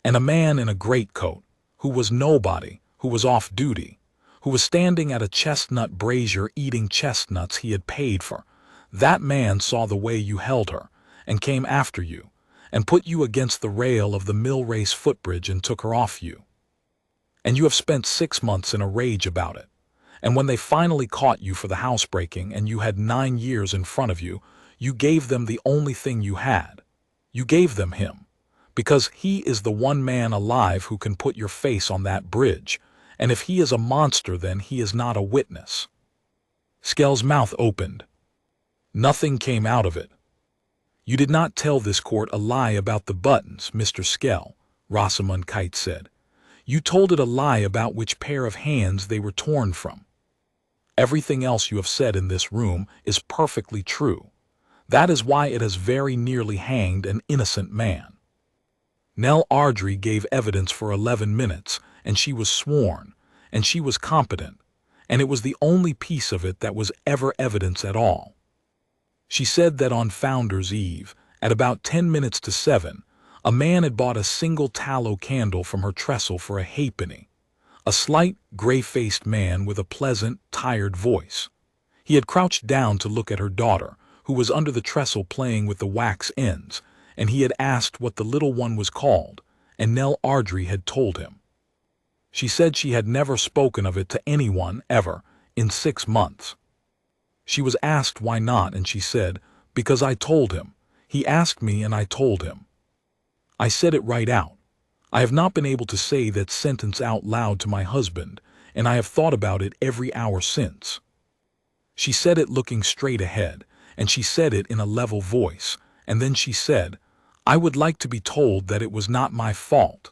And a man in a greatcoat, who was nobody, who was off duty, who was standing at a chestnut brazier eating chestnuts he had paid for, that man saw the way you held her, and came after you, and put you against the rail of the mill race footbridge and took her off you. And you have spent 6 months in a rage about it. And when they finally caught you for the housebreaking and you had 9 years in front of you, you gave them the only thing you had. You gave them him, because he is the one man alive who can put your face on that bridge, and if he is a monster then he is not a witness. Skell's mouth opened. Nothing came out of it. You did not tell this court a lie about the buttons, Mr. Skell, Rosamund Kite said. You told it a lie about which pair of hands they were torn from. Everything else you have said in this room is perfectly true. That is why it has very nearly hanged an innocent man. Nell Ardrey gave evidence for 11 minutes, and she was sworn, and she was competent, and it was the only piece of it that was ever evidence at all. She said that on Founder's Eve, at about 10 minutes to 7, a man had bought a single tallow candle from her trestle for a halfpenny, a slight, gray-faced man with a pleasant, tired voice. He had crouched down to look at her daughter, who was under the trestle playing with the wax ends, and he had asked what the little one was called, and Nell Ardrey had told him. She said she had never spoken of it to anyone, ever, in 6 months. She was asked why not, and she said, because I told him. He asked me and I told him. I said it right out. I have not been able to say that sentence out loud to my husband, and I have thought about it every hour since. She said it looking straight ahead, and she said it in a level voice, and then she said, I would like to be told that it was not my fault.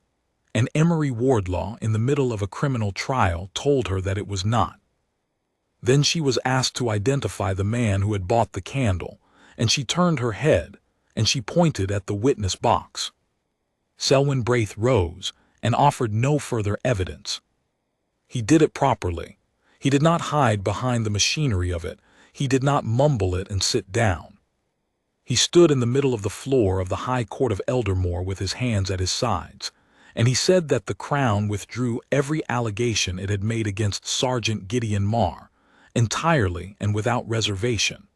And Emery Wardlaw, in the middle of a criminal trial, told her that it was not. Then she was asked to identify the man who had bought the candle, and she turned her head, and she pointed at the witness box. Selwyn Braith rose and offered no further evidence. He did it properly. He did not hide behind the machinery of it. He did not mumble it and sit down. He stood in the middle of the floor of the High Court of Eldermore with his hands at his sides, and he said that the Crown withdrew every allegation it had made against Sergeant Gideon Marr, entirely and without reservation.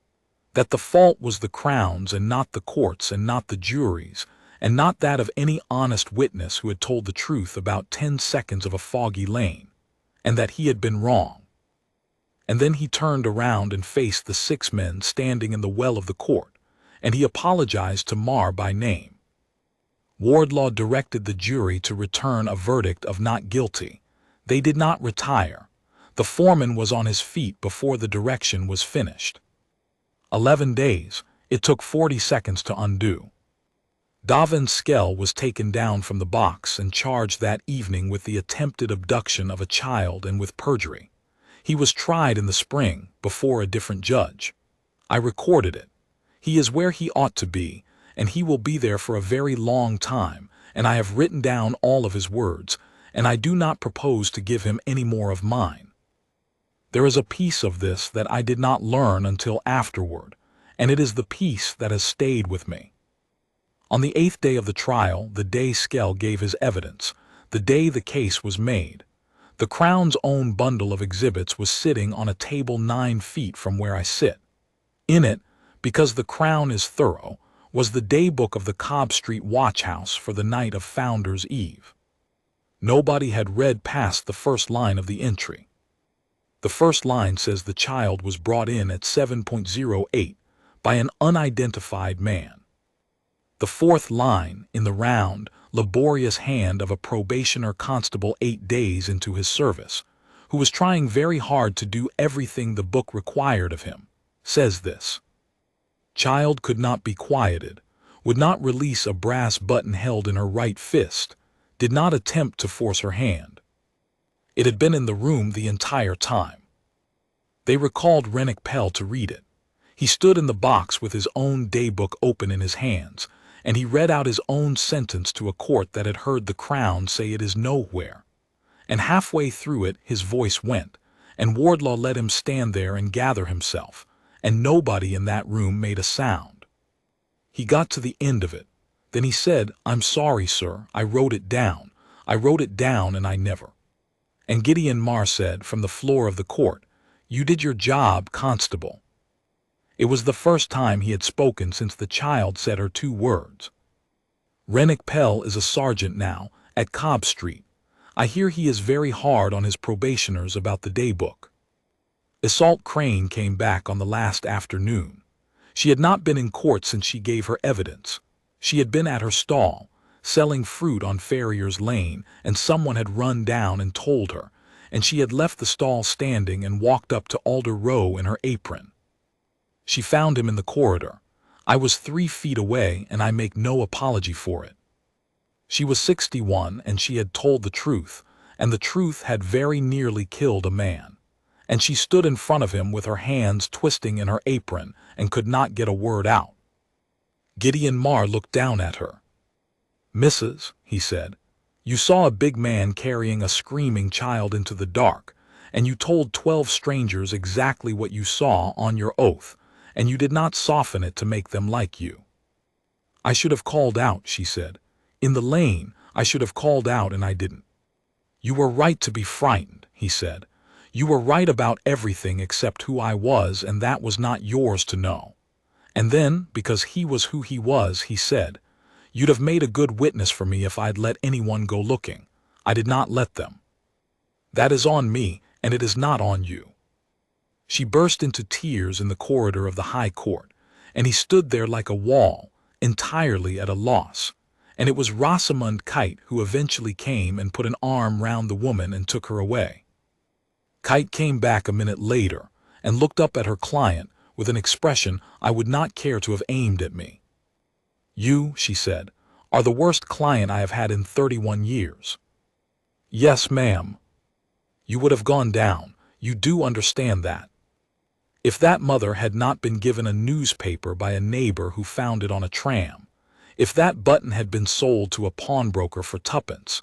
That the fault was the Crown's and not the court's and not the jury's, and not that of any honest witness who had told the truth about 10 seconds of a foggy lane, and that he had been wrong. And then he turned around and faced the 6 men standing in the well of the court, and he apologized to Marr by name. Wardlaw directed the jury to return a verdict of not guilty. They did not retire. The foreman was on his feet before the direction was finished. 11 days, it took 40 seconds to undo. Dovan Skell was taken down from the box and charged that evening with the attempted abduction of a child and with perjury. He was tried in the spring before a different judge. I recorded it. He is where he ought to be, and he will be there for a very long time, and I have written down all of his words, and I do not propose to give him any more of mine. There is a piece of this that I did not learn until afterward, and it is the piece that has stayed with me. On the 8th day of the trial, the day Skell gave his evidence, the day the case was made, the Crown's own bundle of exhibits was sitting on a table 9 feet from where I sit. In it, because the Crown is thorough, was the daybook of the Cobb Street watch house for the night of Founder's Eve. Nobody had read past the first line of the entry. The first line says the child was brought in at 7:08 by an unidentified man. The 4th line, in the round, laborious hand of a probationer constable 8 days into his service, who was trying very hard to do everything the book required of him, says this: child could not be quieted, would not release a brass button held in her right fist, did not attempt to force her hand. It had been in the room the entire time. They recalled Rennick Pell to read it. He stood in the box with his own daybook open in his hands, and he read out his own sentence to a court that had heard the Crown say it is nowhere. And halfway through it his voice went, and Wardlaw let him stand there and gather himself, and nobody in that room made a sound. He got to the end of it. Then he said, "I'm sorry, sir, I wrote it down. I wrote it down and I never." And Gideon Marr said from the floor of the court, "You did your job, constable." It was the first time he had spoken since the child said her 2 words. Rennick Pell is a sergeant now, at Cobb Street. I hear he is very hard on his probationers about the daybook. Iseult Crane came back on the last afternoon. She had not been in court since she gave her evidence. She had been at her stall, selling fruit on Farrier's Lane, and someone had run down and told her, and she had left the stall standing and walked up to Alder Row in her apron. She found him in the corridor. I was 3 feet away, and I make no apology for it. She was 61, and she had told the truth, and the truth had very nearly killed a man. And she stood in front of him with her hands twisting in her apron and could not get a word out. Gideon Marr looked down at her. "Mrs.," he said, "you saw a big man carrying a screaming child into the dark, and you told 12 strangers exactly what you saw on your oath, and you did not soften it to make them like you." "I should have called out," she said. "In the lane, I should have called out and I didn't." "You were right to be frightened," he said. "You were right about everything except who I was, and that was not yours to know." And then, because he was who he was, he said, "You'd have made a good witness for me if I'd let anyone go looking. I did not let them. That is on me, and it is not on you." She burst into tears in the corridor of the High Court, and he stood there like a wall, entirely at a loss. And it was Rosamund Kite who eventually came and put an arm round the woman and took her away. Kite came back a minute later and looked up at her client with an expression I would not care to have aimed at me. "You," she said, "are the worst client I have had in 31 years. "Yes, ma'am." "You would have gone down. You do understand that. If that mother had not been given a newspaper by a neighbor who found it on a tram, If that button had been sold to a pawnbroker for tuppence,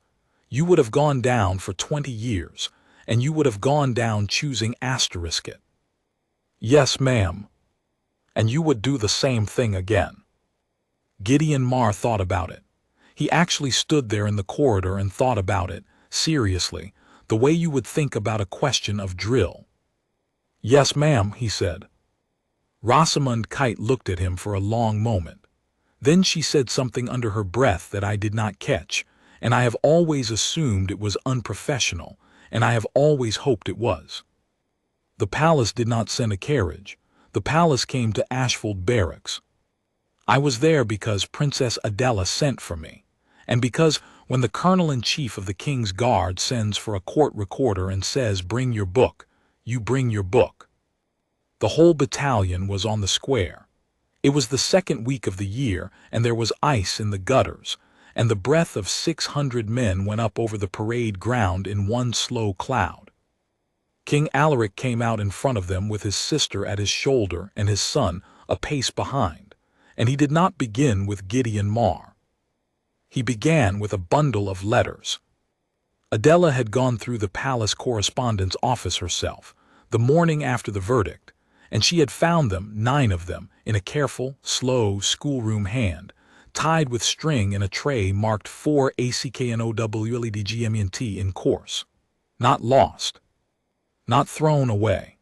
you would have gone down for 20 years, and you would have gone down choosing asterisk it. Yes, ma'am. And you would do the same thing again. Gideon Marr thought about it. He actually stood there in the corridor and thought about it, seriously, the way you would think about a question of drill. Yes, ma'am, he said. Rosamund Kite looked at him for a long moment. Then she said something under her breath that I did not catch, and I have always assumed it was unprofessional, and I have always hoped it was. The palace did not send a carriage. The palace came to Ashfield Barracks. I was there because Princess Adela sent for me, and because when the Colonel-in-Chief of the King's Guard sends for a court recorder and says, "Bring your book," you bring your book. The whole battalion was on the square. It was the second week of the year, and there was ice in the gutters, and the breath of 600 men went up over the parade ground in one slow cloud. King Alaric came out in front of them with his sister at his shoulder and his son a pace behind, and he did not begin with Gideon Marr. He began with a bundle of letters. Adela had gone through the palace correspondence office herself, the morning after the verdict, and she had found them, 9 of them, in a careful, slow schoolroom hand, tied with string in a tray marked 4 ACKNOWLEDGMENT in course. Not lost. Not thrown away.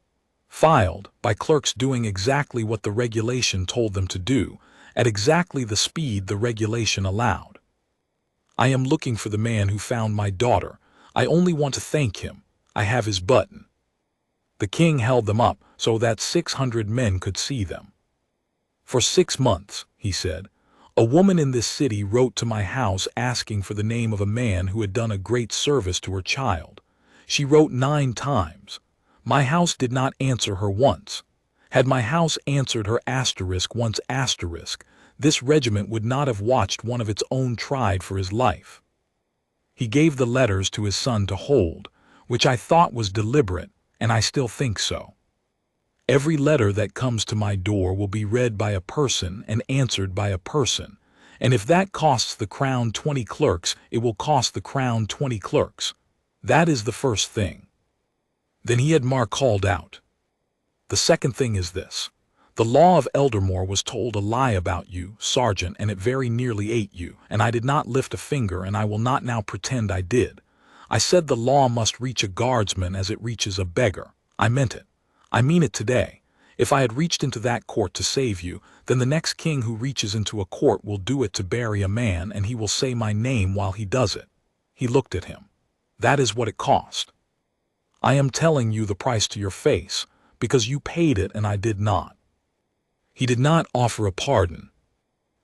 Filed by clerks doing exactly what the regulation told them to do, at exactly the speed the regulation allowed. I am looking for the man who found my daughter. I only want to thank him. I have his button. The king held them up so that 600 men could see them. For 6 months, he said, a woman in this city wrote to my house asking for the name of a man who had done a great service to her child. She wrote 9 times. My house did not answer her once. Had my house answered her once, this regiment would not have watched one of its own tried for his life. He gave the letters to his son to hold, which I thought was deliberate, and I still think so. Every letter that comes to my door will be read by a person and answered by a person, and if that costs the crown 20 clerks, it will cost the crown 20 clerks. That is the first thing. Then Marr called out. The second thing is this. The law of Eldermore was told a lie about you, Sergeant, and it very nearly ate you, and I did not lift a finger, and I will not now pretend I did. I said the law must reach a guardsman as it reaches a beggar. I meant it. I mean it today. If I had reached into that court to save you, then the next king who reaches into a court will do it to bury a man, and he will say my name while he does it. He looked at him. That is what it cost. I am telling you the price to your face, because you paid it and I did not. He did not offer a pardon.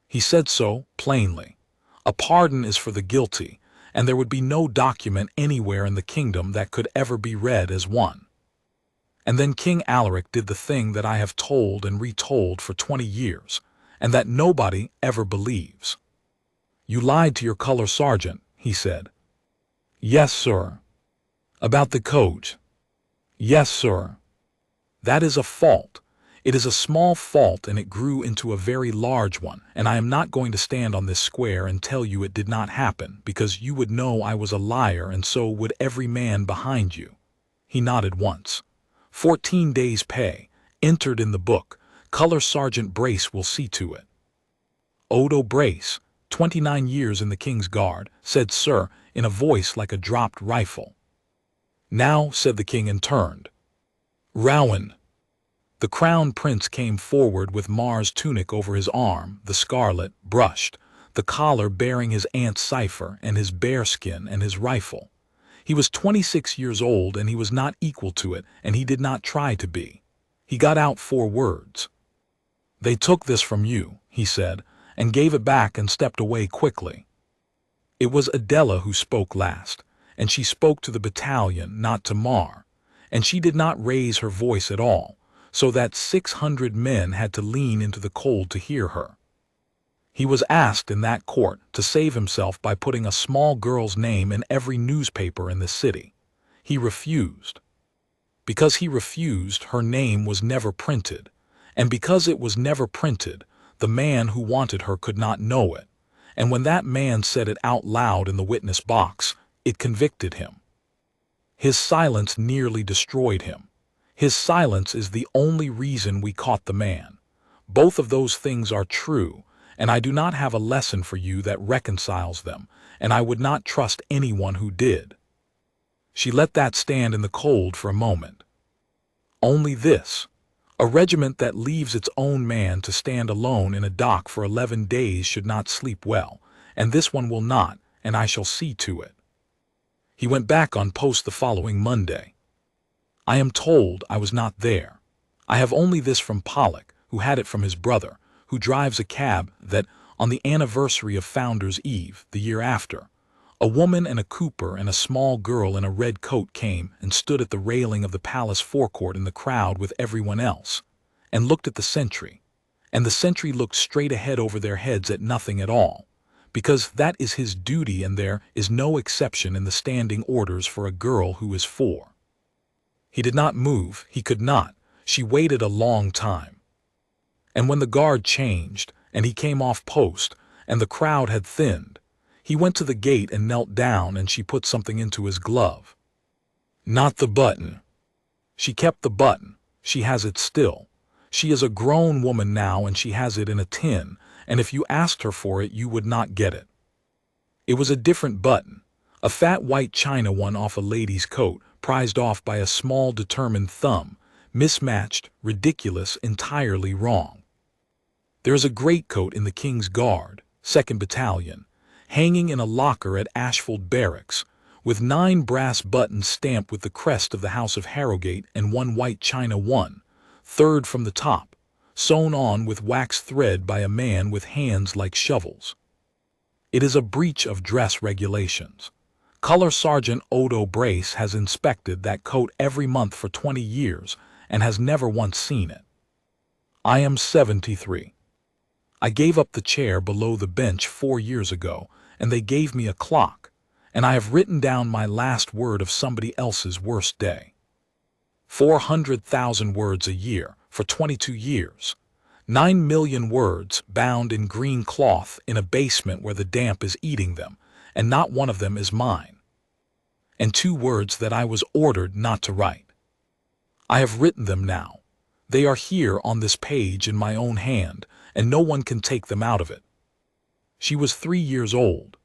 He said so, plainly. A pardon is for the guilty, and there would be no document anywhere in the kingdom that could ever be read as one. And then King Alaric did the thing that I have told and retold for 20 years, and that nobody ever believes. You lied to your color sergeant, he said. Yes, sir. About the coat. Yes, sir. That is a fault. It is a small fault, and it grew into a very large one, and I am not going to stand on this square and tell you it did not happen, because you would know I was a liar, and so would every man behind you. He nodded once. 14 days' pay, entered in the book. Color Sergeant Brace will see to it. Odo Brace, 29 years in the King's Guard, said sir, in a voice like a dropped rifle. Now, said the king and turned. Rowan. The crown prince came forward with Marr's tunic over his arm, the scarlet, brushed, the collar bearing his aunt's cipher and his bearskin and his rifle. He was 26 years old, and he was not equal to it, and he did not try to be. He got out 4 words. They took this from you, he said, and gave it back and stepped away quickly. It was Adela who spoke last, and she spoke to the battalion, not to Marr, and she did not raise her voice at all, so that 600 men had to lean into the cold to hear her. He was asked in that court to save himself by putting a small girl's name in every newspaper in the city. He refused. Because he refused, her name was never printed, and because it was never printed, the man who wanted her could not know it, and when that man said it out loud in the witness box, it convicted him. His silence nearly destroyed him. His silence is the only reason we caught the man. Both of those things are true, and I do not have a lesson for you that reconciles them, and I would not trust anyone who did. She let that stand in the cold for a moment. Only this: a regiment that leaves its own man to stand alone in a dock for 11 days should not sleep well, and this one will not, and I shall see to it. He went back on post the following Monday. I am told I was not there. I have only this from Pollock, who had it from his brother, who drives a cab, that on the anniversary of Founder's Eve, the year after, a woman and a cooper and a small girl in a red coat came and stood at the railing of the palace forecourt in the crowd with everyone else, and looked at the sentry, and the sentry looked straight ahead over their heads at nothing at all, because that is his duty, and there is no exception in the standing orders for a girl who is 4. He did not move, he could not. She waited a long time. And when the guard changed, and he came off post, and the crowd had thinned, he went to the gate and knelt down, and she put something into his glove. Not the button. She kept the button. She has it still. She is a grown woman now, and she has it in a tin, and if you asked her for it, you would not get it. It was a different button, a fat white china one off a lady's coat, prized off by a small determined thumb, mismatched, ridiculous, entirely wrong. There is a greatcoat in the King's Guard, 2nd Battalion, hanging in a locker at Ashfield Barracks, with 9 brass buttons stamped with the crest of the House of Harrogate and 1 white china one, 3rd from the top, sewn on with wax thread by a man with hands like shovels. It is a breach of dress regulations. Color Sergeant Odo Brace has inspected that coat every month for 20 years and has never once seen it. I am 73. I gave up the chair below the bench 4 years ago, and they gave me a clock, and I have written down my last word of somebody else's worst day. 400,000 words a year for 22 years. 9 million words bound in green cloth in a basement where the damp is eating them, and not one of them is mine. And 2 words that I was ordered not to write. I have written them now. They are here on this page in my own hand, and no one can take them out of it. She was 3 years old.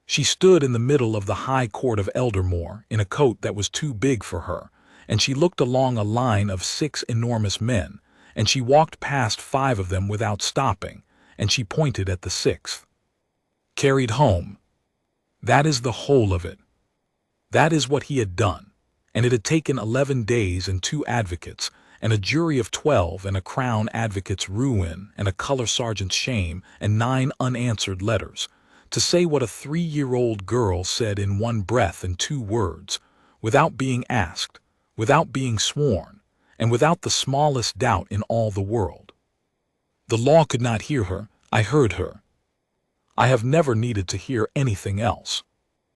She stood in the middle of the High Court of Eldermore in a coat that was too big for her, and she looked along a line of 6 enormous men, and she walked past 5 of them without stopping, and she pointed at the 6th. Carried home. That is the whole of it. That is what he had done, and it had taken 11 days and 2 advocates, and a jury of 12, and a Crown Advocate's ruin, and a Color Sergeant's shame, and 9 unanswered letters, to say what a 3-year-old girl said in 1 breath in 2 words, without being asked, without being sworn, and without the smallest doubt in all the world. The law could not hear her. I heard her. I have never needed to hear anything else.